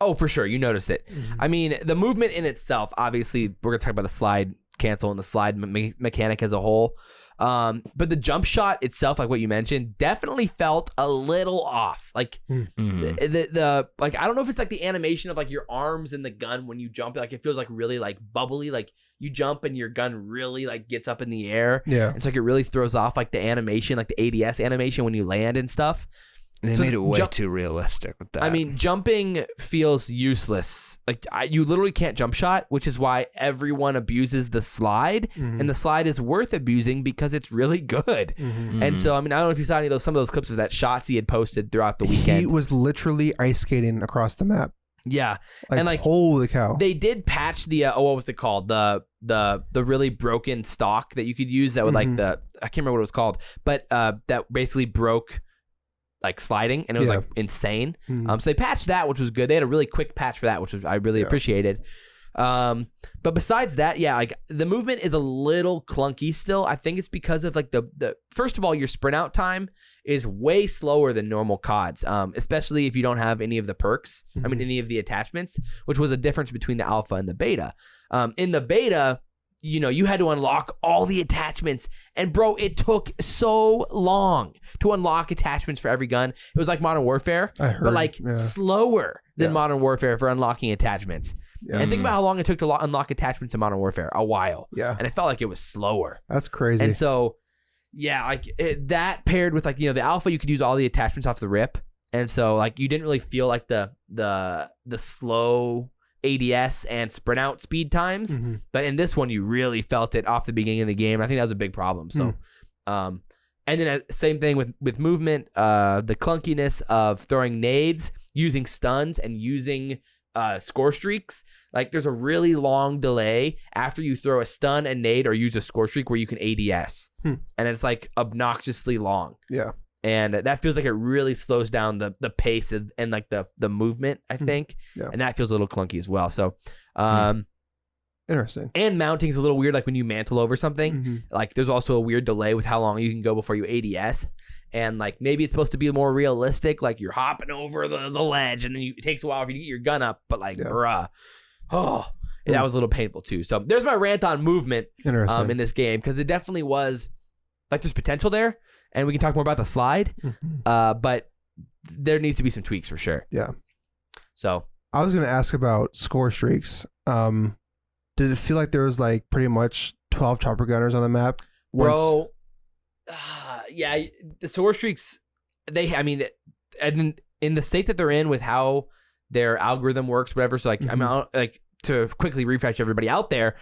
Oh, for sure. You noticed it. I mean, the movement in itself, obviously, we're going to talk about the slide cancel and the slide mechanic as a whole. But the jump shot itself, like what you mentioned, definitely felt a little off. Like the like, I don't know if it's like the animation of like your arms and the gun when you jump. Like it feels like really like bubbly. Like you jump and your gun really like gets up in the air. Yeah. It's like it really throws off like the animation, like the ADS animation when you land and stuff. They So made it way jump- too realistic with that. I mean, jumping feels useless. Like you literally can't jump shot, which is why everyone abuses the slide, and the slide is worth abusing because it's really good. And so, I mean, I don't know if you saw some of those clips of that shots he had posted throughout the weekend. He was literally ice skating across the map. Yeah, Like, and like holy cow. they did patch the what was it called, the really broken stock that you could use that would like I can't remember what it was called, but that basically broke like sliding, and it was Yeah. like insane. So they patched that, which was good. They had a really quick patch for that, which was I really appreciated. But besides that, yeah, like the movement is a little clunky still. I think it's because of like the first of all, your sprint out time is way slower than normal CODs, especially if you don't have any of the perks. I mean, any of the attachments, which was a difference between the alpha and the beta. In the beta, you know, you had to unlock all the attachments, and bro, it took so long to unlock attachments for every gun. It was like Modern Warfare, I heard, but like yeah. slower than Yeah. Modern Warfare for unlocking attachments. And think about how long it took to unlock attachments in Modern Warfare. A while. Yeah. And it felt like it was slower. That's crazy. And so, yeah, like that paired with like, you know, the alpha, you could use all the attachments off the rip. And so like you didn't really feel like the slow ADS and sprint out speed times. But in this one, you really felt it off the beginning of the game. I think that was a big problem. So, and then same thing with movement, the clunkiness of throwing nades, using stuns, and using score streaks. Like there's a really long delay after you throw a stun, a nade, or use a score streak where you can ADS. And it's like obnoxiously long. yeah. And that feels like it really slows down the pace and like the movement, I think. Yeah. And that feels a little clunky as well. So, Interesting. And mounting's a little weird, like when you mantle over something. Like there's also a weird delay with how long you can go before you ADS. And like maybe it's supposed to be more realistic, like you're hopping over the ledge and then it takes a while for you to get your gun up. But like, bruh, that was a little painful too. So there's my rant on movement in this game, because it definitely was like there's potential there, and we can talk more about the slide. But there needs to be some tweaks for sure. Yeah. So I was going to ask about score streaks. Did it feel like there was like pretty much 12 chopper gunners on the map? Bro, yeah, the score streaks, in the state that they're in with how their algorithm works, whatever. So like, like to quickly refresh everybody out there,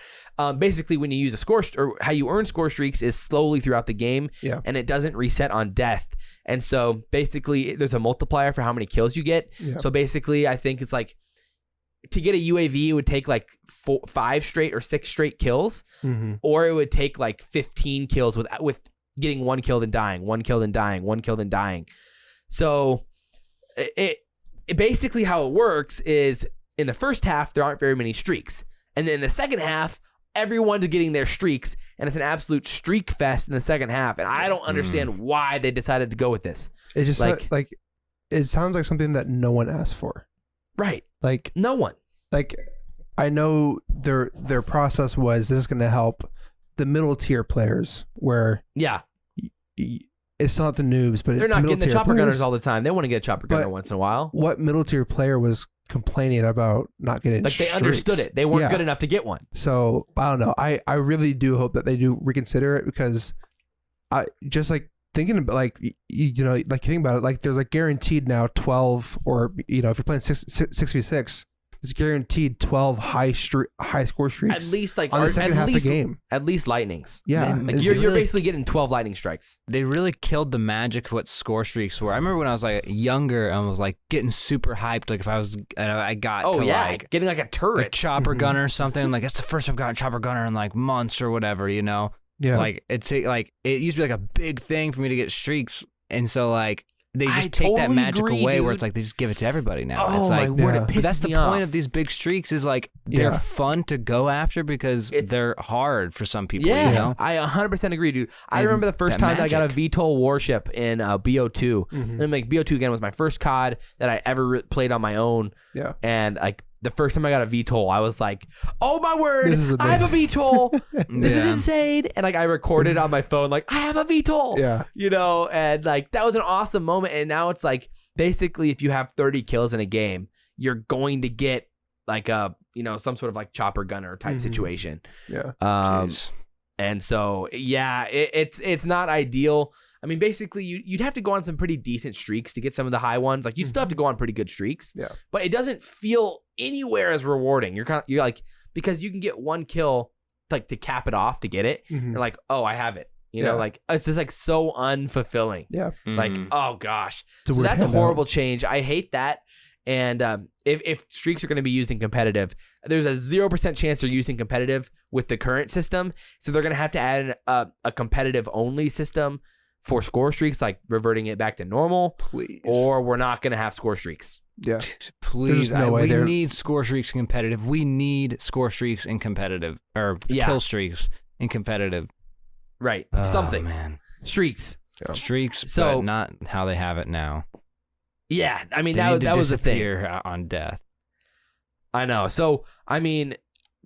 basically when you use a score, or how you earn score streaks is slowly throughout the game, and it doesn't reset on death. And so basically there's a multiplier for how many kills you get. So basically I think it's like, to get a UAV, it would take like 5 straight or 6 straight kills, or it would take like 15 kills with getting 1 kill then dying, 1 kill then dying, 1 kill then dying. So it basically how it works is in the first half there aren't very many streaks, and then in the second half everyone's getting their streaks, and it's an absolute streak fest in the second half. And I don't understand why they decided to go with this. It just like it sounds like something that no one asked for. Right. Like no one. Like I know their process was, this is going to help the middle tier players, where it's not the noobs, but they're not getting the chopper gunners all the time. They want to get a chopper gunner once in a while. What middle tier player was complaining about not getting like streaks? They understood it. They weren't good enough to get one. So I don't know. I really do hope that they do reconsider it, because I just like thinking about like like think about it, like there's like guaranteed now 12, or if you're playing 6v6, it's guaranteed 12 high score streaks at least, like on the second half of the game. At least lightnings. Like you're basically getting 12 lightning strikes. They really killed the magic of what score streaks were. I remember when I was like younger, I was like getting super hyped. Like if I got like getting like a turret, a chopper gunner or something. Like that's the first time I've gotten a chopper gunner in like months or whatever. Like it used to be like a big thing for me to get streaks, and so like they just take that magic away, where it's like they just give it to everybody now. Oh, it's like, my word, it pisses that's the me point off. of these big streaks, is like they're fun to go after because they're hard for some people. Yeah, I 100% agree, dude. I remember the first time that I got a VTOL warship in BO2. And like BO2 again was my first COD that I ever played on my own. Yeah, and like the first time I got a VTOL, I was like, oh my word, I have a VTOL. This is insane. And like I recorded on my phone, like, I have a VTOL. Yeah. And like that was an awesome moment. And now it's like, basically if you have 30 kills in a game, you're going to get like a, some sort of like chopper gunner type situation. Yeah. And so, it's not ideal. I mean, basically, you'd have to go on some pretty decent streaks to get some of the high ones. Like, you'd still have to go on pretty good streaks. Yeah. But it doesn't feel anywhere as rewarding. You're like, because you can get 1 kill, like, to cap it off to get it. You're like, oh, I have it. Like, it's just, like, so unfulfilling. Yeah. Like, oh, gosh. So that's a horrible change. I hate that. And if streaks are going to be used in competitive, there's a 0% chance they're used in competitive with the current system. So they're going to have to add a competitive-only system for score streaks, like reverting it back to normal. Please. Or we're not going to have score streaks. Yeah. Please. We need score streaks in competitive. We need score streaks in competitive. Or kill streaks in competitive. Right. Oh, Something. Man. Streaks. Yeah. Streaks, So, but not how they have it now. Yeah. I mean, that was the thing. On death. I know. So, I mean,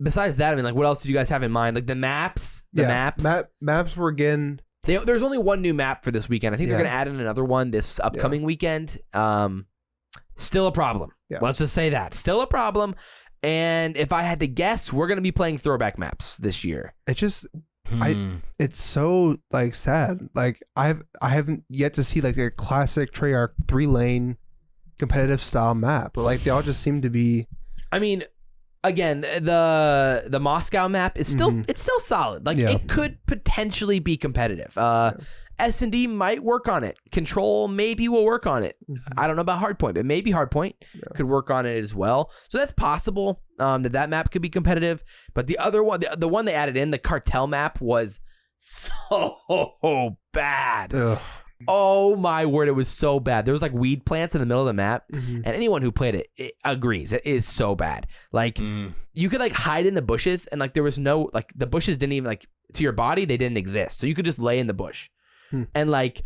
besides that, I mean, like, what else did you guys have in mind? Like the maps? Maps were again... There's only one new map for this weekend. I think they're going to add in another one this upcoming weekend. Still a problem. Yeah. Let's just say that. Still a problem. And if I had to guess, we're going to be playing throwback maps this year. It just... it's so like sad. Like I haven't yet to see like a classic Treyarch 3-lane competitive style map. But like they all just seem to be... I mean... Again, the Moscow map is still it's still solid. Like it could potentially be competitive. S&D might work on it. Control maybe will work on it. I don't know about Hardpoint, but maybe Hardpoint could work on it as well. So that's possible that map could be competitive. But the other one, the one they added in, the cartel map, was so bad. Ugh. Oh my word, it was so bad. There was like weed plants in the middle of the map, and anyone who played it agrees it is so bad. Like you could like hide in the bushes, and like there was no like the bushes didn't even like to your body, they didn't exist. So you could just lay in the bush, and like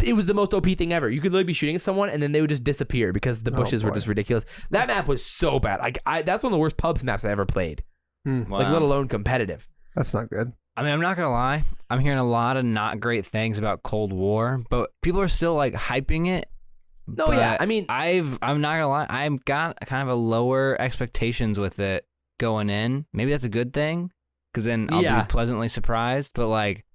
it was the most OP thing ever. You could literally be shooting someone, and then they would just disappear because the bushes were just ridiculous. That map was so bad. Like that's one of the worst pubs maps I ever played. Wow. Like let alone competitive. That's not good. I mean, I'm not gonna lie. I'm hearing a lot of not great things about Cold War, but people are still like hyping it. No, yeah. I mean, I'm not gonna lie. I've got kind of a lower expectations with it going in. Maybe that's a good thing, because then I'll be pleasantly surprised. But like,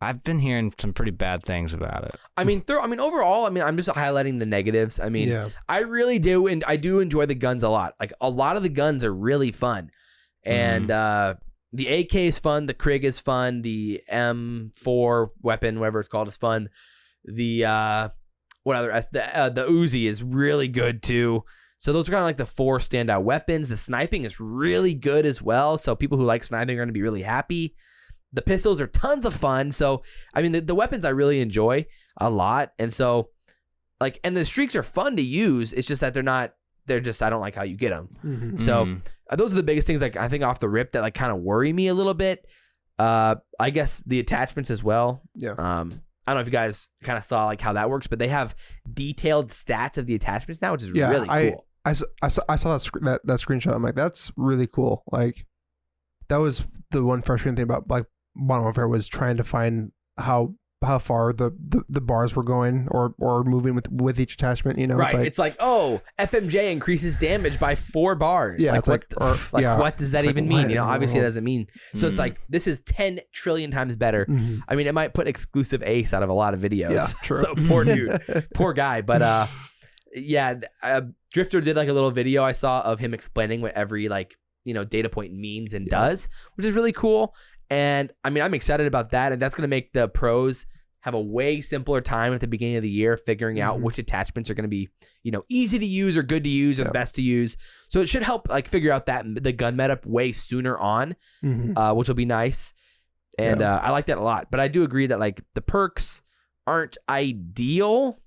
I've been hearing some pretty bad things about it. I mean, overall, I mean, I'm just highlighting the negatives. I mean, I really do, and I do enjoy the guns a lot. Like a lot of the guns are really fun, and the AK is fun. The Krig is fun. The M4 weapon, whatever it's called, is fun. The the Uzi is really good too. So those are kind of like the 4 standout weapons. The sniping is really good as well. So people who like sniping are going to be really happy. The pistols are tons of fun. So I mean, the weapons I really enjoy a lot, and so like, and the streaks are fun to use. It's just that they're just I don't like how you get them. So those are the biggest things, like I think off the rip, that like kind of worry me a little bit. I guess the attachments as well. I don't know if you guys kind of saw like how that works, but they have detailed stats of the attachments now, which is really cool. I saw that screenshot. I'm like, that's really cool. Like that was the one frustrating thing about like Modern Warfare, was trying to find how far the bars were going or moving with each attachment, you know? Right. It's like, oh, FMJ increases damage by 4 bars. Yeah. Like, what does that even mean? You know, obviously it doesn't mean. So it's like, this is 10 trillion times better. I mean, it might put exclusive ace out of a lot of videos. Yeah, true. So poor dude, poor guy. But Drifter did like a little video I saw of him explaining what every like, you know, data point means and does, which is really cool. And I mean, I'm excited about that. And that's going to make the pros have a way simpler time at the beginning of the year figuring out which attachments are going to be, you know, easy to use or good to use or the best to use. So it should help like figure out that the gun meta way sooner on, which will be nice. And I like that a lot. But I do agree that like the perks aren't ideal.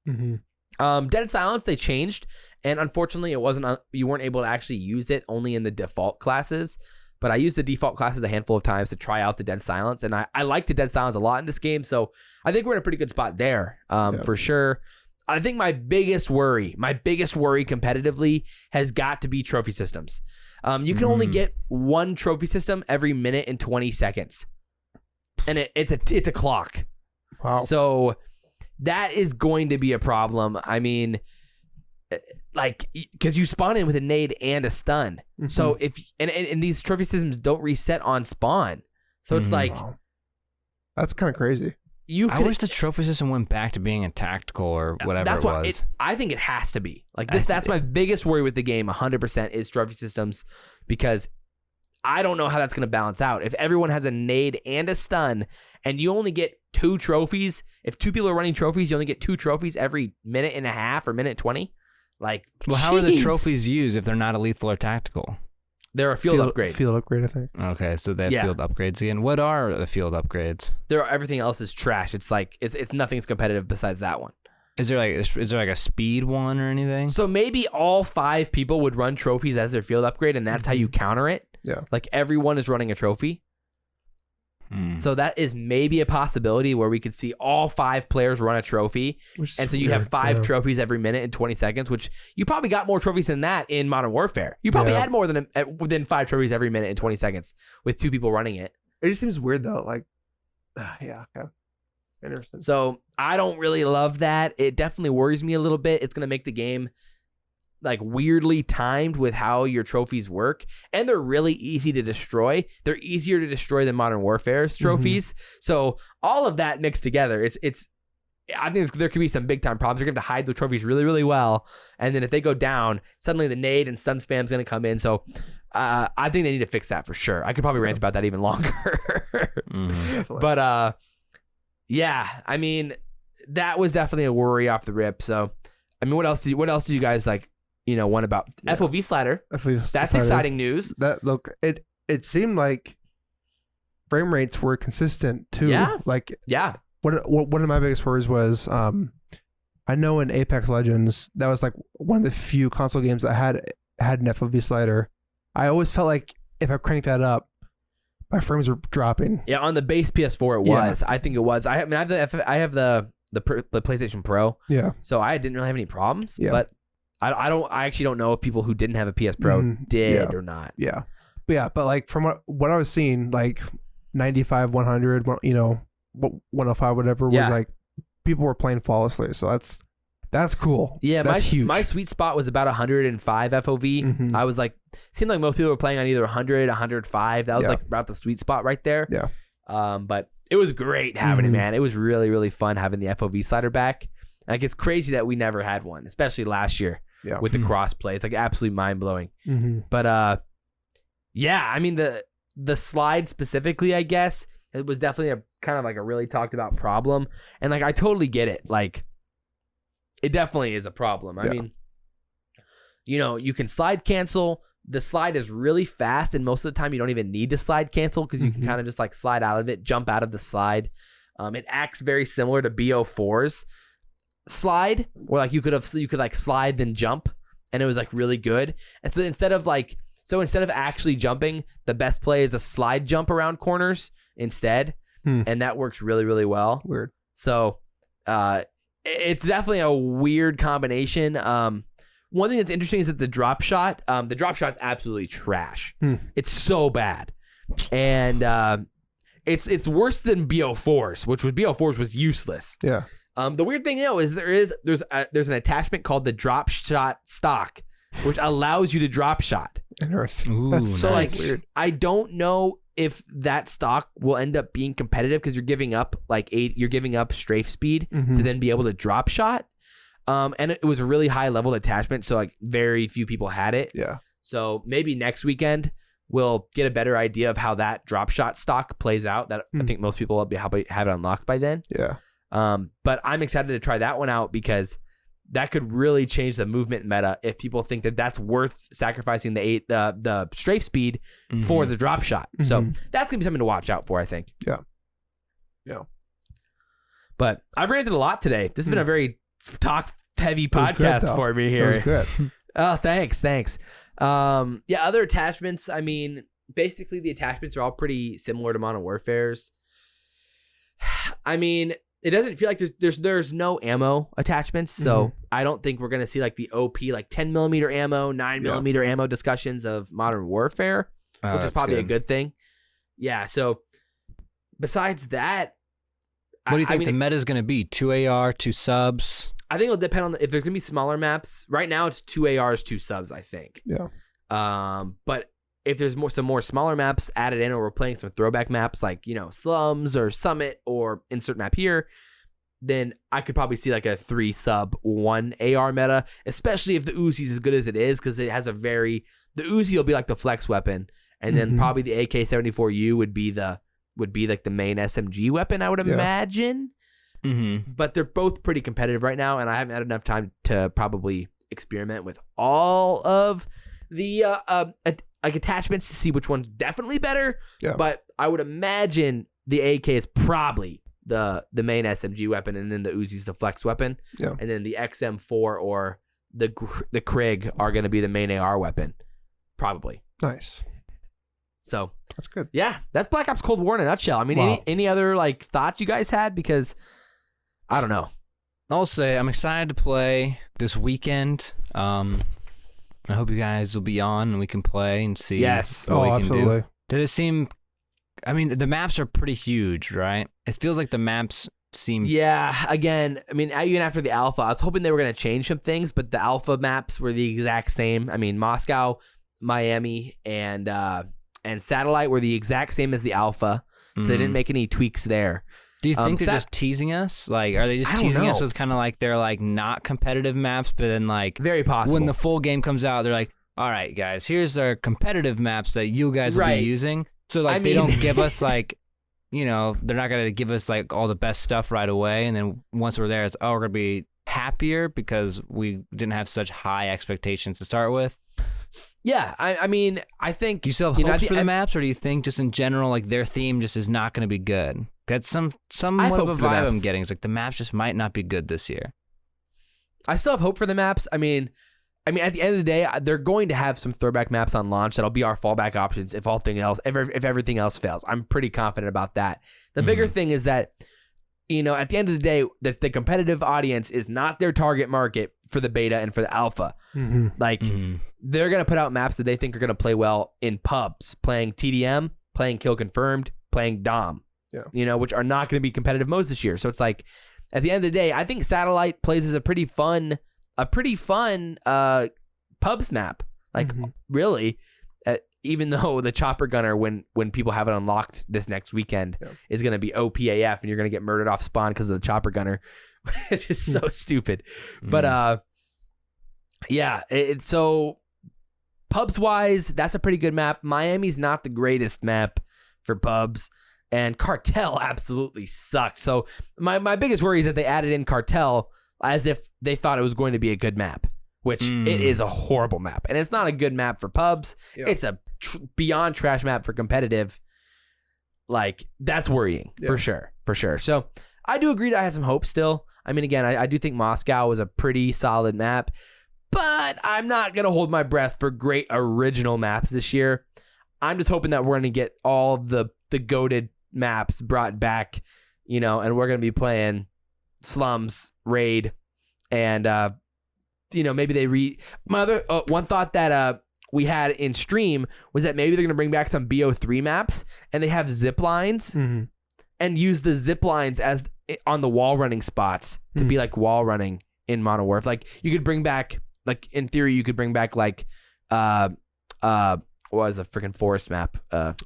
Dead Silence, they changed. And unfortunately, it wasn't. You weren't able to actually use it only in the default classes. But I used the default classes a handful of times to try out the Dead Silence, and I like the Dead Silence a lot in this game. So I think we're in a pretty good spot there, for sure. I think my biggest worry competitively has got to be trophy systems. You can only get 1 trophy system every minute and 20 seconds, and it's a clock. Wow. So that is going to be a problem. I mean, like, because you spawn in with a nade and a stun. So if and these trophy systems don't reset on spawn. So it's like, that's kind of crazy. I wish the trophy system went back to being a tactical or whatever it was. I think it has to be. Like this. That's my biggest worry with the game. 100% is trophy systems, because I don't know how that's going to balance out. If everyone has a nade and a stun, and you only get 2 trophies, if 2 people are running trophies, you only get 2 trophies every minute and a half or minute 20. Like, well, how are the trophies used if they're not a lethal or tactical? They're a field upgrade. Field upgrade, I think. Okay, so they have field upgrades again. What are the field upgrades? Everything else is trash. It's like it's nothing's competitive besides that one. Is there like a speed one or anything? So maybe all 5 people would run trophies as their field upgrade, and that's how you counter it. Yeah. Like everyone is running a trophy. So that is maybe a possibility where we could see all 5 players run a trophy. And so you have 5 trophies every minute in 20 seconds, which you probably got more trophies than that in Modern Warfare. You probably had more than 5 trophies every minute in 20 seconds with 2 people running it. It just seems weird though. Like, interesting. So I don't really love that. It definitely worries me a little bit. It's going to make the game like weirdly timed with how your trophies work, and they're really easy to destroy. They're easier to destroy than Modern Warfare's trophies. So all of that mixed together, I think there could be some big time problems. You're going to have to hide the trophies really, really well, and then if they go down, suddenly the nade and stun spam is going to come in. So I think they need to fix that for sure. I could probably rant about that even longer. But I mean, that was definitely a worry off the rip. So I mean, what else do you guys like? You know, one about FOV slider. That's exciting news. That look, it seemed like frame rates were consistent too. Yeah. Like one of my biggest worries was I know in Apex Legends that was like one of the few console games that had an FOV slider. I always felt like if I cranked that up, my frames were dropping. Yeah, on the base PS4 it was. I think it was. I have the PlayStation Pro. Yeah. So I didn't really have any problems. Yeah. But I actually don't know if people who didn't have a PS Pro did or not. Yeah. But like from what I was seeing, like 95, 100, 105, whatever was like people were playing flawlessly. So that's cool. Yeah, that's huge. My sweet spot was about 105 FOV. I was like, seemed like most people were playing on either 100, 105. That was like about the sweet spot right there. Yeah. But it was great having it, man. It was really, really fun having the FOV slider back. Like, it's crazy that we never had one, especially last year with the crossplay. It's like absolutely mind blowing. But yeah, I mean the slide specifically, I guess, it was definitely a kind of like a really talked about problem. And like I totally get it. Like, it definitely is a problem. I mean, you can slide cancel. The slide is really fast, and most of the time you don't even need to slide cancel because you can kind of just like slide out of it, jump out of the slide. It acts very similar to Bo3's slide, where like you could like slide then jump, and it was like really good. And so instead of actually jumping, the best play is a slide jump around corners instead, and that works really, really well. Weird. So, it's definitely a weird combination. One thing that's interesting is that the drop shot is absolutely trash. It's so bad. And it's worse than Bo3's, Bo3's was useless. Yeah. The weird thing though is there's an attachment called the drop shot stock, which allows you to drop shot. Interesting. Ooh, That's So nice. like weird. I don't know if that stock will end up being competitive because you're giving up strafe speed to then be able to drop shot. And it was a really high level attachment, so like very few people had it. Yeah. So maybe next weekend we'll get a better idea of how that drop shot stock plays out. That I think most people will have it unlocked by then. Yeah. But I'm excited to try that one out because that could really change the movement meta if people think that that's worth sacrificing the strafe speed for the drop shot. So that's gonna be something to watch out for, I think. Yeah. Yeah. But I've ranted a lot today. This has been a very talk-heavy It was good, podcast though. for me here. It was good. Oh, thanks. Yeah, other attachments. I mean, basically the attachments are all pretty similar to Modern Warfare's. I mean, it doesn't feel like there's no ammo attachments, so I don't think we're gonna see like the OP like 10mm ammo, 9mm ammo discussions of Modern Warfare, which is probably a good thing. Yeah. So besides that, What do you think the meta is going to be? 2 AR, 2 subs? I think it'll depend on if there's gonna be smaller maps. Right now, it's 2 ARs, 2 subs. I think. Yeah. But if there's some more smaller maps added in, or we're playing some throwback maps like Slums or Summit or insert map here, then I could probably see like a 3 sub 1 AR meta, especially if the Uzi's as good as it is, because it has the Uzi will be like the flex weapon, and then probably the AK-74U would be like the main SMG weapon, I would imagine. But they're both pretty competitive right now, and I haven't had enough time to probably experiment with all of the like attachments to see which one's definitely better. Yeah. But I would imagine the AK is probably the main SMG weapon, and then the Uzi's the flex weapon. Yeah. And then the XM4 or the Krig are going to be the main AR weapon, probably. Nice. So that's good. Yeah, that's Black Ops Cold War in a nutshell. I mean, any other like thoughts you guys had? Because I don't know. I'll say I'm excited to play this weekend. I hope you guys will be on and we can play and see. Yes. What we can absolutely. do. Did it seem? I mean, the maps are pretty huge, right? It feels like the maps seem. Yeah. Again, I mean, even after the alpha, I was hoping they were going to change some things, but the alpha maps were the exact same. I mean, Moscow, Miami, and Satellite were the exact same as the alpha, so they didn't make any tweaks there. Do you think they're just teasing us? Like, are they just teasing us with kind of like they're like not competitive maps, but then like very possible when the full game comes out, they're like, all right, guys, here's our competitive maps that you guys will be using. So like they don't give us like, they're not gonna give us like all the best stuff right away, and then once we're there, it's we're gonna be happier because we didn't have such high expectations to start with. Yeah, I mean, I think... Do you still have hopes for the maps, or do you think just in general, like, their theme just is not going to be good? That's somewhat of a vibe I'm getting. It's like the maps just might not be good this year. I still have hope for the maps. I mean, at the end of the day, they're going to have some throwback maps on launch that'll be our fallback options if everything else fails. I'm pretty confident about that. The bigger thing is that, at the end of the day, the competitive audience is not their target market for the beta and for the alpha. They're going to put out maps that they think are going to play well in pubs, playing TDM, playing Kill Confirmed, playing Dom, which are not going to be competitive modes this year. So it's like, at the end of the day, I think Satellite plays as a pretty fun pubs map. Like, really, even though the Chopper Gunner, when people have it unlocked this next weekend, is going to be OPAF and you're going to get murdered off spawn because of the Chopper Gunner. It's just so stupid. But, so pubs-wise, that's a pretty good map. Miami's not the greatest map for pubs. And Cartel absolutely sucks. So my biggest worry is that they added in Cartel as if they thought it was going to be a good map, which it is a horrible map. And it's not a good map for pubs. It's a beyond trash map for competitive. Like, that's worrying for sure. So I do agree that I have some hope still. I mean, again, I do think Moscow was a pretty solid map, but I'm not going to hold my breath for great original maps this year. I'm just hoping that we're going to get all of the goated maps brought back, and we're going to be playing Slums, Raid, and, maybe they my other, one thought that we had in stream was that maybe they're going to bring back some BO3 maps, and they have zip lines, and use the zip lines as on the wall running spots to be like wall running in Modern Warfare. Like, you could bring back, like, in theory, you could bring back, like, what was the freaking forest map?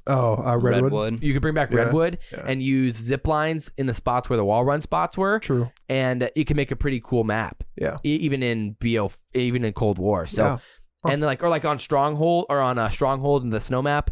Redwood. You could bring back Redwood and use zip lines in the spots where the wall run spots were. True. And you can make a pretty cool map. Yeah. Even in Cold War. So, and then like on Stronghold or on Stronghold in the snow map,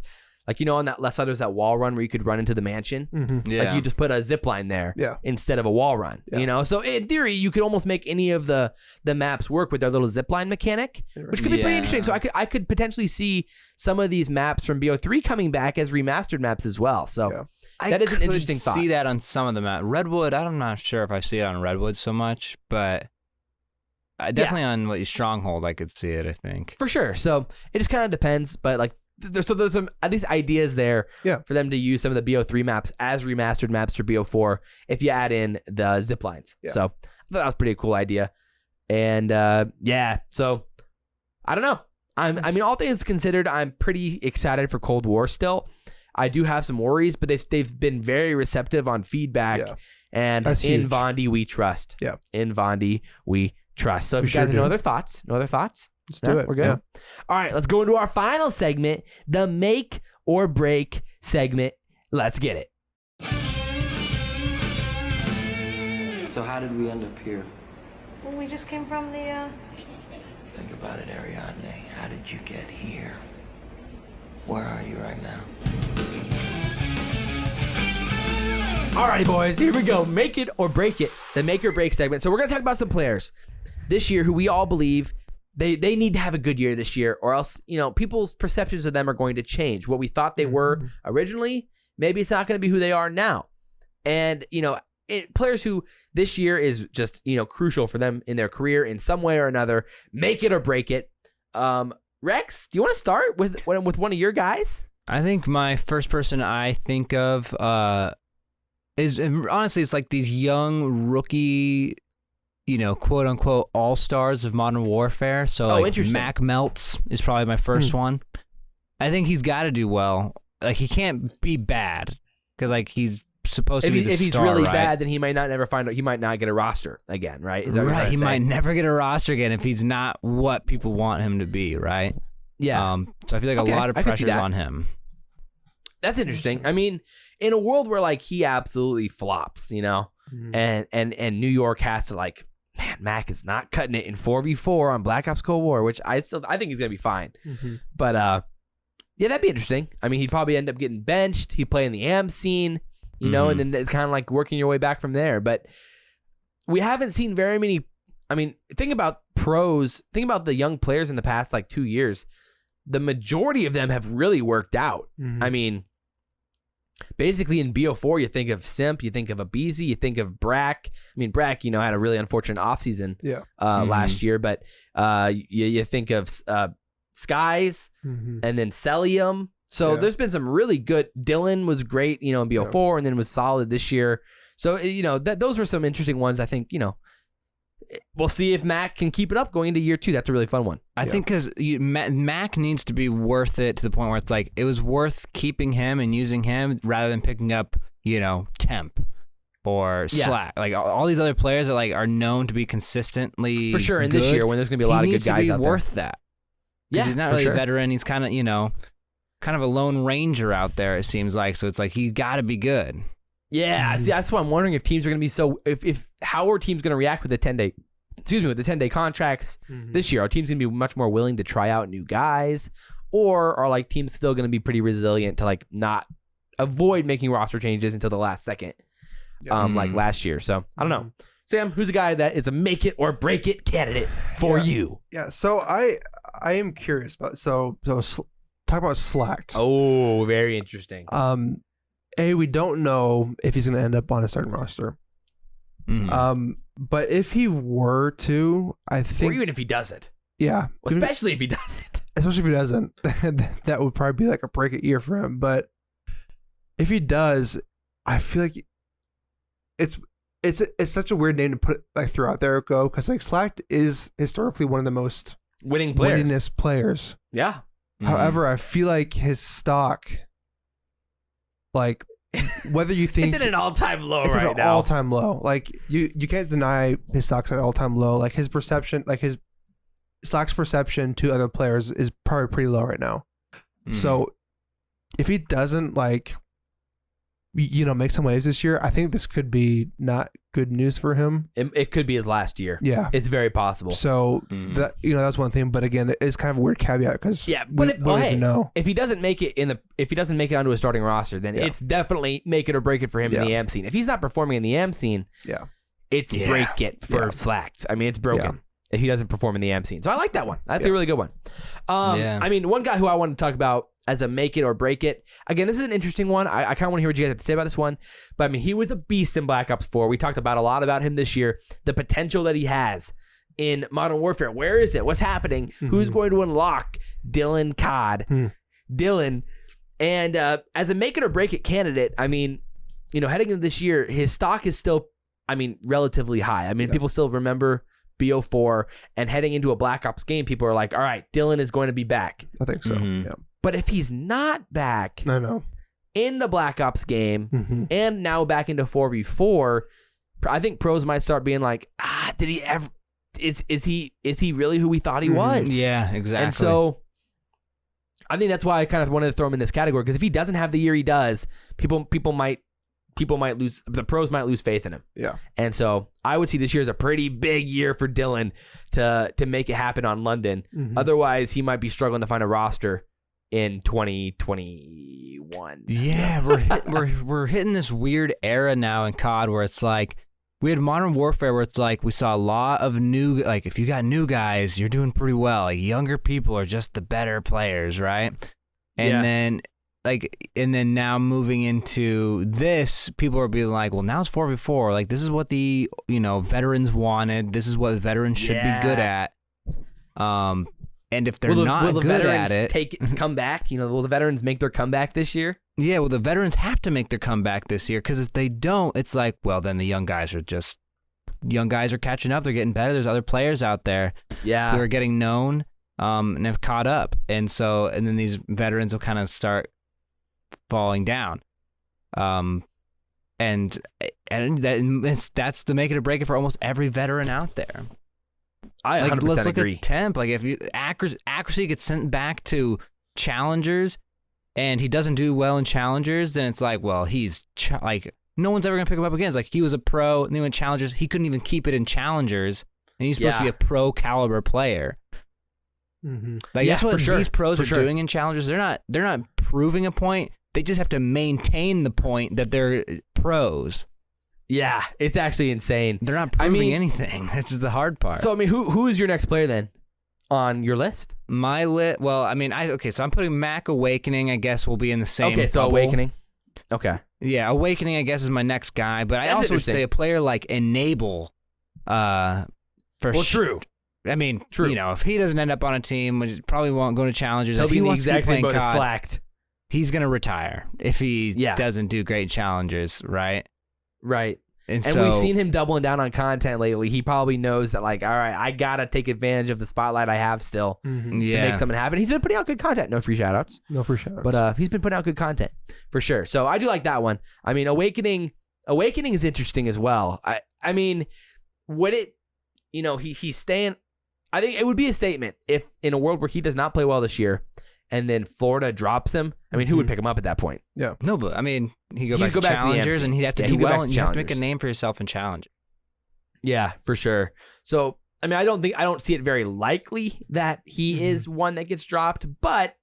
like, on that left side there's that wall run where you could run into the mansion. Like, you just put a zip line there instead of a wall run. So in theory, you could almost make any of the maps work with their little zip line mechanic, which could be pretty interesting. So I could potentially see some of these maps from BO3 coming back as remastered maps as well. So that is an interesting thought. I see that on some of the maps. Redwood, I'm not sure if I see it on Redwood so much, but definitely on Stronghold I could see it, I think. For sure. So it just kind of depends, but like, there's some at least ideas there for them to use some of the BO3 maps as remastered maps for BO4 if you add in the zip lines. So I thought that was a pretty cool idea. And so I don't know. I mean, all things considered, I'm pretty excited for Cold War still. I do have some worries, but they've been very receptive on feedback. And that's in huge. Vondi we trust. In Vondi we trust. So if you guys have no other thoughts, let's do it. We're good. All right, let's go into our final segment, the make or break segment. Let's get it. So how did we end up here? Well, we just came from the, Think about it, Ariadne. How did you get here? Where are you right now? Alrighty, boys, here we go. Make it or break it, the make or break segment. So we're going to talk about some players this year who we all believe they need to have a good year this year, or else, people's perceptions of them are going to change. What we thought they were originally, maybe it's not going to be who they are now. And, players who this year is just, crucial for them in their career in some way or another, make it or break it. Rex, do you want to start with one of your guys? I think my first person I think of is, honestly, it's like these young rookie, quote unquote all-stars of Modern Warfare. So like Mac Melts is probably my first one. I think he's got to do well. Like, he can't be bad because like he's supposed to be the star, if he's really right? bad, then he might not he might not get a roster again, right? Is that what you're He saying? might never get a roster again if he's not what people want him to be, right? Yeah. So I feel like a lot of pressure is on him. That's interesting. I mean, in a world where like he absolutely flops, and New York has to like, man, Mac is not cutting it in 4v4 on Black Ops Cold War, which I think he's gonna be fine. But that'd be interesting. I mean, he'd probably end up getting benched. He'd play in the AM scene, and then it's kind of like working your way back from there. But we haven't seen very many. I mean, think about pros. Think about the young players in the past like 2 years. the majority of them have really worked out. Mhm. I mean, basically in BO4, you think of Simp, you think of Abizi, you think of Brack. I mean, Brack, had a really unfortunate offseason last year, but you think of Skies and then Celium. So there's been some really good. Dylan was great, in BO4 and then was solid this year. So, those were some interesting ones. I think, we'll see if Mac can keep it up going into year 2. That's a really fun one. I think because Mac needs to be worth it to the point where it's like it was worth keeping him and using him rather than picking up, Temp or Slack. Like all these other players that are known to be consistently For sure. In good. this year when there's going to be a lot of good guys out there. Worth that. Yeah, he's not really a veteran. He's kind of, kind of a lone ranger out there, it seems like. So it's like he got to be good. Yeah, see, that's why I'm wondering if teams are going to be how are teams going to react with the 10-day contracts this year? Are teams going to be much more willing to try out new guys, or are teams still going to be pretty resilient to not avoid making roster changes until the last second, like last year? So I don't know. Sam, who's a guy that is a make it or break it candidate for you? Yeah, so I am curious about talk about Slacked. Oh, very interesting. We don't know if he's going to end up on a starting roster. But if he were to, I think, or even if he doesn't. Yeah. Well, especially if he doesn't. Especially if he doesn't, that would probably be a break it year for him. But if he does, I feel like it's such a weird name to put throughout there, because Slacked is historically one of the most winningest players. Yeah. However, I feel like his stock, whether you think it's at an all-time low it's right at an now. all-time low. You can't deny his stock's at an all-time low. His perception, his Slack's perception to other players is probably pretty low right now. So if he doesn't make some waves this year, I think this could be not good news for him. It could be his last year. Yeah, it's very possible. So that that's one thing. But again, it's kind of a weird caveat because if he doesn't make it onto a starting roster, then it's definitely make it or break it for him in the AM scene. If he's not performing in the AM scene, it's break it for Slacked. I mean, it's broken if he doesn't perform in the AM scene. So I like that one. That's a really good one. I mean, one guy who I want to talk about as a make it or break it. Again, this is an interesting one. I kind of want to hear what you guys have to say about this one. But I mean, he was a beast in Black Ops 4. We talked a lot about him this year. The potential that he has in Modern Warfare. Where is it? What's happening? Who's going to unlock Dylan CoD? Dylan. And as a make it or break it candidate, I mean, heading into this year, his stock is still, relatively high. I mean, people still remember BO4, and heading into a Black Ops game, people are like, all right, Dylan is going to be back. I think so. Yeah. But if he's not back in the Black Ops game and now back into 4v4, I think pros might start being like, did he ever? Is he really who we thought he was? Yeah, exactly. And so I think that's why I kind of wanted to throw him in this category, because if he doesn't have the year he does, people might lose, the pros might lose faith in him. Yeah. And so I would see this year as a pretty big year for Dylan to make it happen on London. Otherwise, he might be struggling to find a roster in 2021. Yeah, we're hitting this weird era now in COD where it's like we had Modern Warfare where it's like we saw a lot of new, if you got new guys, you're doing pretty well. Younger people are just the better players, right? And then now moving into this, people are being like, well, now it's 4v4. This is what the veterans wanted. This is what veterans should be good at. And if they're not good at it, come back. Will the veterans make their comeback this year? Yeah, well, the veterans have to make their comeback this year, because if they don't, it's like, well, then the young guys are catching up. They're getting better. There's other players out there who are getting known and have caught up, and then these veterans will kind of start falling down. And that's the make it or break it for almost every veteran out there. I 100% let's look agree. At Temp. If you accuracy gets sent back to challengers, and he doesn't do well in challengers, then it's like, well, he's no one's ever gonna pick him up again. It's he was a pro, and then when challengers, he couldn't even keep it in challengers, and he's supposed to be a pro caliber player. That's what these pros are doing in challengers. They're not proving a point. They just have to maintain the point that they're pros. Yeah, it's actually insane. They're not proving anything. That's just the hard part. So, who is your next player then on your list? My well, I mean, so I'm putting Mac Awakening, I guess, will be in the same Okay, so bubble. Awakening. Okay. Yeah, Awakening, I guess, is my next guy, but I That's also would interesting. say a player like Enable. True. I mean, True. you know, if he doesn't end up on a team, which probably won't go to Challengers, He'll if be he in the wants to keep exact same playing boat as COD, Slacked. he's going to retire if he Yeah. doesn't do great Challengers, right? Right. And so, we've seen him doubling down on content lately. He probably knows that, like, all right, I got to take advantage of the spotlight I have still to make something happen. He's been putting out good content. No free shout-outs. No for sure. But he's been putting out good content for sure. So I do like that one. I mean, Awakening is interesting as well. I mean, would it, you know, he's staying. I think it would be a statement if in a world where he does not play well this year and then Florida drops him. I mean, who would pick him up at that point? No, but I mean, he'd go He'd back go to back to the Challengers MC. and he'd have to Yeah, do he'd go back well to and you have to make a Challengers. name for yourself in Challengers. Yeah, for sure. So, I mean, I don't see it very likely that he is one that gets dropped, but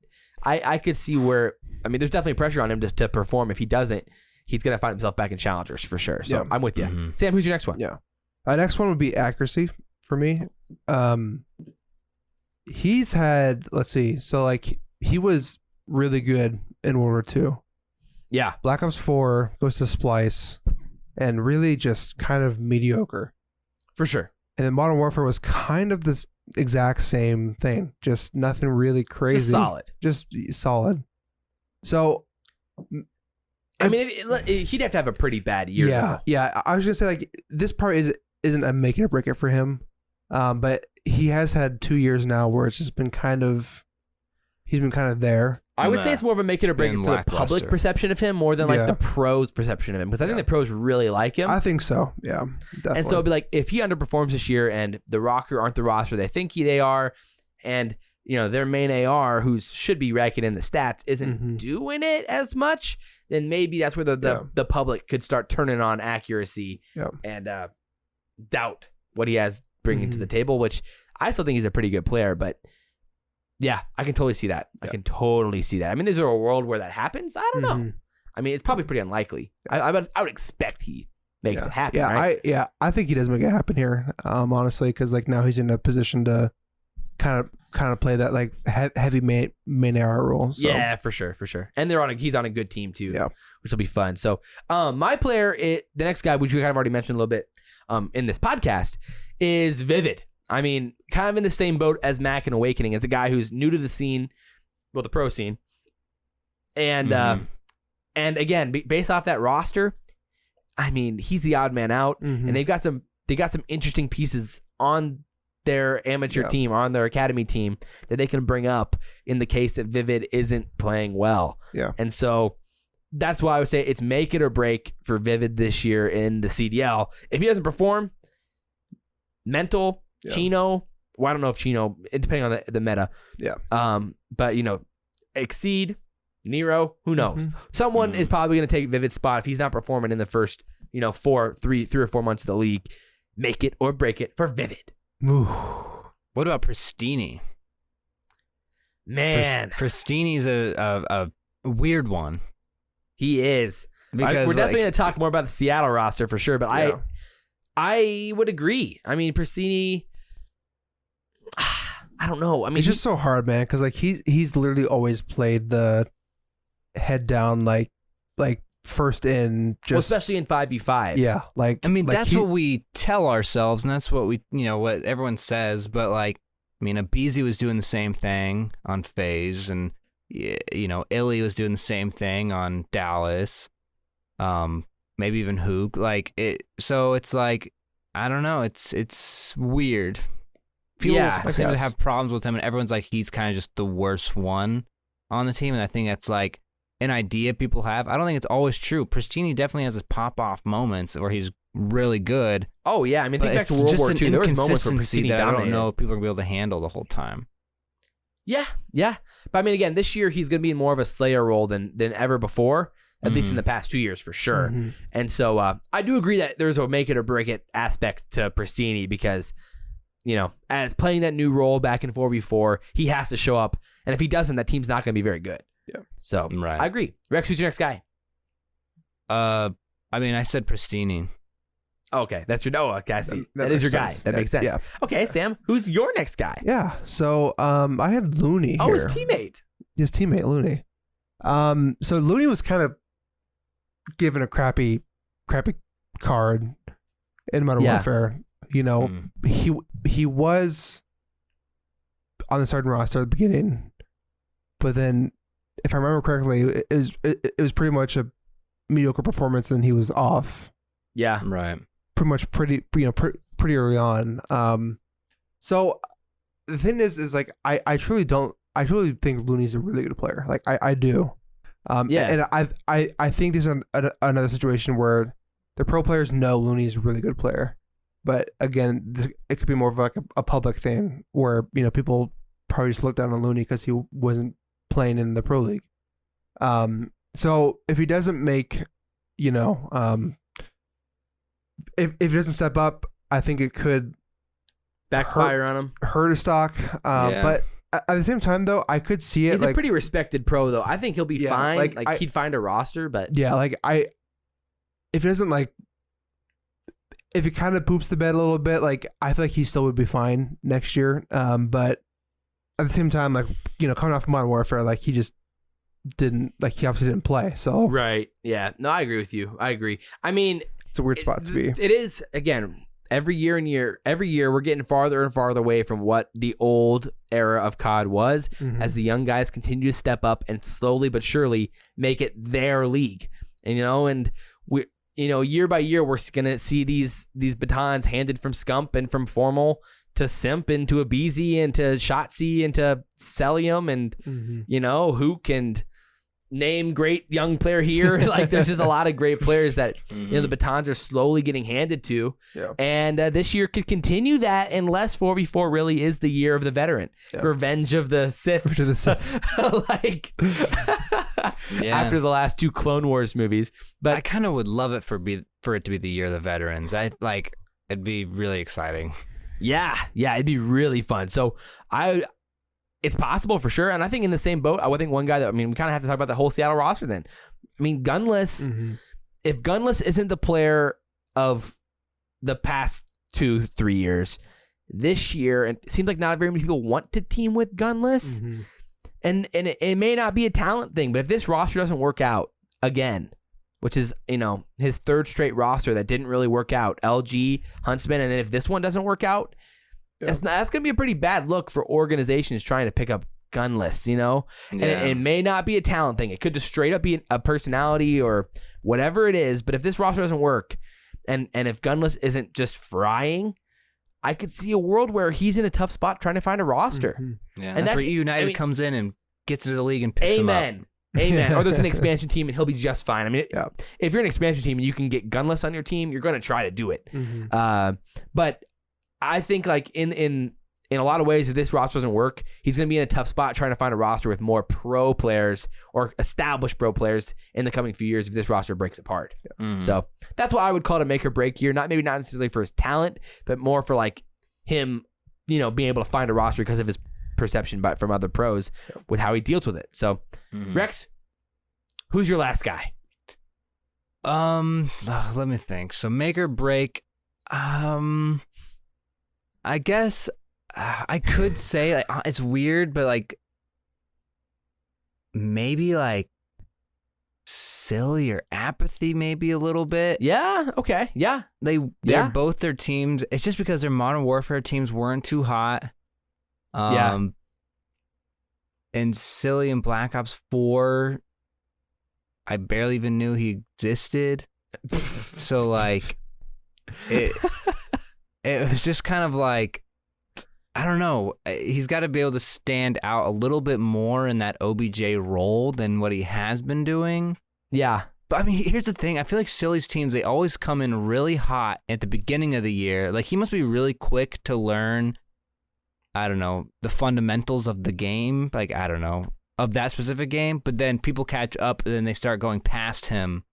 I could see where, I mean, there's definitely pressure on him to perform. If he doesn't, he's going to find himself back in Challengers for sure. So I'm with you. Sam, who's your next one? Yeah. Next one would be Accuracy for me. He's had, let's see, so like he was really good in World War II. Yeah. Black Ops 4 goes to Splice and really just kind of mediocre. For sure. And then Modern Warfare was kind of this exact same thing, just nothing really crazy. Just solid. Just solid. So, I mean, he'd have to have a pretty bad year. yeah, though. yeah. I was gonna say like this part isn't a make it or break it for him, but he has had 2 years now where it's just been kind of, he's been kind of there. I would say it's more of a make it or break it been for the public lackluster. perception of him more than like Yeah. the pros perception of him. Because I think the pros really like him. I think so. Yeah, definitely. And so it'd be like, if he underperforms this year and the roster aren't the roster they think they are, and you know their main AR, who should be racking in the stats, isn't doing it as much, then maybe that's where the public could start turning on Accuracy and doubt what he has bringing to the table, which I still think he's a pretty good player, but yeah, I can totally see that. I can totally see that. I mean, is there a world where that happens? I don't know. I mean, it's probably pretty unlikely. I would expect he makes it happen. Yeah, right? I think he does make it happen here. Honestly, because like now he's in a position to kind of play that like heavy main AR role. So. Yeah, for sure. And he's on a good team too, Yeah. which will be fun. So, my player, the next guy, which we kind of already mentioned a little bit, in this podcast, is Vivid. I mean, kind of in the same boat as Mac and Awakening, as a guy who's new to the scene, well, the pro scene, and again, based off that roster, I mean, he's the odd man out, and they got some interesting pieces on their amateur team, on their academy team, that they can bring up in the case that Vivid isn't playing well. Yeah. And so that's why I would say it's make it or break for Vivid this year in the CDL. If he doesn't perform, Mental, Chino, well, I don't know if Chino, depending on the meta. Yeah. But, you know, Exceed, Nero, who knows? Someone is probably going to take Vivid's spot if he's not performing in the first, you know, 3 or 4 months of the league. Make it or break it for Vivid. What about Pristini? Man, Pristini's a weird one. he is. Because We're definitely going to talk more about the Seattle roster for sure, but I would agree. I mean, Pristini, I don't know. I mean, it's just so hard, man, because like he's literally always played the head down, like first in, just well, especially in 5v5. yeah, like I mean, like that's what we tell ourselves, and that's what what everyone says. But like, I mean, Abizi was doing the same thing on FaZe, and Illy was doing the same thing on Dallas. Maybe even Hook. Like it. So it's like, I don't know. It's weird. People seem to have problems with him, and everyone's like, he's kind of just the worst one on the team, and I think that's like an idea people have. I don't think it's always true. Pristini definitely has his pop-off moments where he's really good. Oh, yeah. I mean, think but back to it's World just War an II. There was moments where inconsistency Pristini that I dominated. don't know if people are going to be able to handle the whole time. Yeah. But I mean, again, this year he's going to be in more of a Slayer role than ever before, at least in the past 2 years for sure. And so I do agree that there's a make it or break it aspect to Pristini because, as playing that new role back in 4v4, he has to show up. And if he doesn't, that team's not going to be very good. Yeah. So Right. I agree. Rex, who's your next guy? I mean, I said Pristini. Okay, that's your. Oh, okay, I see. That That is your makes guy. sense. That makes sense. Yeah. Okay, Sam, who's your next guy? Yeah. So I had Looney Oh, here. his teammate. His teammate Looney. So Looney was kind of given a crappy card in Modern Warfare. You know, he was on the starting roster at the beginning, but then, if I remember correctly, it was pretty much a mediocre performance, and he was off. Yeah. Right. Pretty early on. So the thing is like I truly think Looney's a really good player. Like I do. And I think there's another situation where the pro players know Looney's a really good player, but again, it could be more of like a public thing where people probably just look down on Looney because he wasn't playing in the pro league. So if he doesn't make, if he doesn't step up, I think it could Backfire on him. hurt his stock. But at the same time, though, I could see it. He's a pretty respected pro, though. I think he'll be fine. Like he'd find a roster, but if it doesn't if he kind of poops the bed a little bit, I feel like he still would be fine next year. But at the same time, coming off of Modern Warfare, he just didn't he obviously didn't play. So right, yeah, no, I agree with you. I agree. I mean, it's a weird spot to be. It is, again. Every year we're getting farther and farther away from what the old era of COD was, as the young guys continue to step up and slowly but surely make it their league. And we, year by year, we're gonna see these batons handed from Scump and from Formal to Simp and to Abizi and to Shotzi and to Celium and Hook and name great young player here. There's just a lot of great players that the batons are slowly getting handed to. Yeah. And this year could continue that unless 4v4 really is the year of the veteran. Yeah. Revenge of the Sith. After the last two Clone Wars movies. But I kind of would love it for it to be the year of the veterans. It'd be really exciting. Yeah, it'd be really fun. So it's possible for sure. And I think in the same boat, I think one guy we kind of have to talk about the whole Seattle roster then. Gunless, if Gunless isn't the player of the past 2-3 years, this year, and it seems like not very many people want to team with Gunless. And it may not be a talent thing, but if this roster doesn't work out again, which is, his third straight roster that didn't really work out, LG, Huntsman, and then if this one doesn't work out, that's going to be a pretty bad look for organizations trying to pick up Gunless, And it may not be a talent thing. It could just straight up be a personality or whatever it is. But if this roster doesn't work and if Gunless isn't just frying, I could see a world where he's in a tough spot trying to find a roster. Yeah, and that's where United comes in and gets into the league and picks him up. Amen. Or there's an expansion team and he'll be just fine. If you're an expansion team and you can get Gunless on your team, you're going to try to do it. But I think in a lot of ways, if this roster doesn't work, he's going to be in a tough spot trying to find a roster with more pro players or established pro players in the coming few years if this roster breaks apart. So that's what I would call it a make or break year. Maybe not necessarily for his talent, but more for him, being able to find a roster because of his perception from other pros with how he deals with it. So Rex, who's your last guy? Let me think. So make or break. I guess I could say it's weird, but maybe silly or apathy, maybe a little bit. Yeah. Okay. Yeah. They're both their teams. It's just because their Modern Warfare teams weren't too hot. And silly and Black Ops 4, I barely even knew he existed. So it was just kind of I don't know. He's got to be able to stand out a little bit more in that OBJ role than what he has been doing. Yeah. But here's the thing. I feel like Silly's teams, they always come in really hot at the beginning of the year. He must be really quick to learn, I don't know, the fundamentals of the game. I don't know, of that specific game. But then people catch up and then they start going past him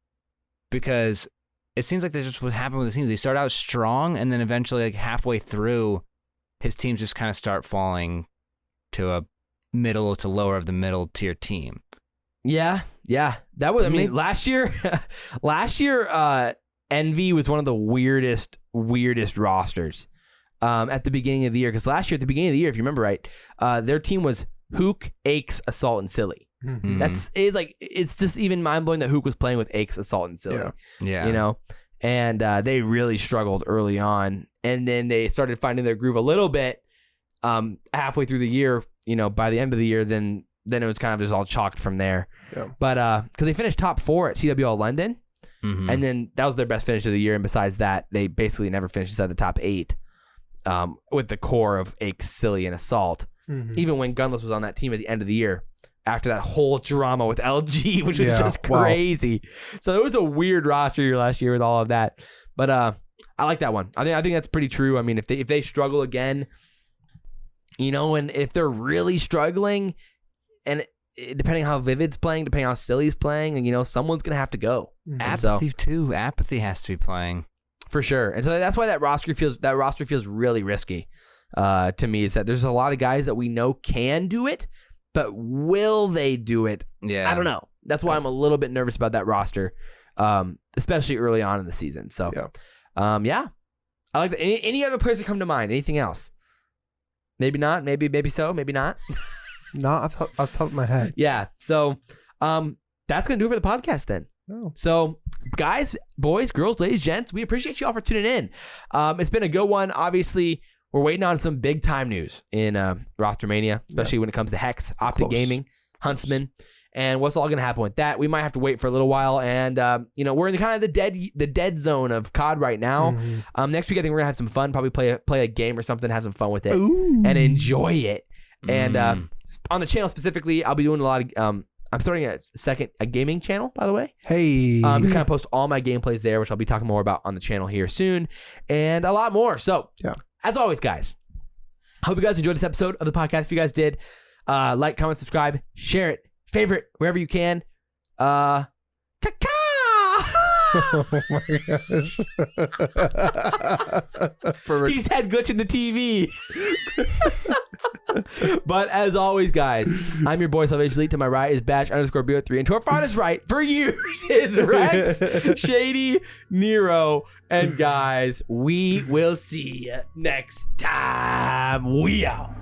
because it seems like that's just what happened with the teams. They start out strong, and then eventually, halfway through, his teams just kind of start falling to a middle to lower of the middle tier team. Yeah. That was. Last year, Envy was one of the weirdest rosters at the beginning of the year. Because last year, at the beginning of the year, if you remember right, their team was Hook, Hecz, Assault, and Silly. Mm-hmm. It's just even mind blowing that Hook was playing with Hecz, Assault, and Silly. Yeah. You know, and they really struggled early on, and then they started finding their groove a little bit halfway through the year. You know, by the end of the year, then it was kind of just all chalked from there. Yeah. But because they finished top 4 at CWL London, and then that was their best finish of the year. And besides that, they basically never finished inside the top 8 with the core of Hecz, Silly, and Assault. Even when Gunless was on that team at the end of the year, after that whole drama with LG, which was just crazy. Wow. So it was a weird roster year last year with all of that. But I like that one. I think that's pretty true. I mean, if they struggle again, you know, and if they're really struggling, and depending on how Vivid's playing, depending on how Silly's playing, and you know, someone's gonna have to go. Apathy too. Apathy has to be playing for sure. And so that's why that roster feels really risky to me. Is that there's a lot of guys that we know can do it, but will they do it? Yeah, I don't know. That's why I'm a little bit nervous about that roster, especially early on in the season. So, I like that. Any other players that come to mind? Anything else? Maybe not. Maybe so. Maybe not. Not off the top of my head. Yeah. So, that's gonna do it for the podcast then. Oh. So, guys, boys, girls, ladies, gents, we appreciate you all for tuning in. It's been a good one. Obviously, we're waiting on some big time news in ROSTERMania, especially when it comes to Hecz, OpTic Gaming, Huntsman, and what's all going to happen with that. We might have to wait for a little while, and you know, we're in kind of the dead zone of COD right now. Next week, I think we're gonna have some fun. Probably play a game or something, have some fun with it, and enjoy it. And on the channel specifically, I'll be doing a lot of. I'm starting a gaming channel, by the way. Hey, to kind of post all my gameplays there, which I'll be talking more about on the channel here soon, and a lot more. So, as always, guys, hope you guys enjoyed this episode of the podcast. If you guys did, like, comment, subscribe, share it, favorite wherever you can. Caca! Oh my gosh. He's had glitch in the TV. But as always, guys, I'm your boy SalvationsElite. To my right is Batch_Bo3. And to our farthest right, for you, is Rex, Shady, Nero. And guys, we will see you next time. We out.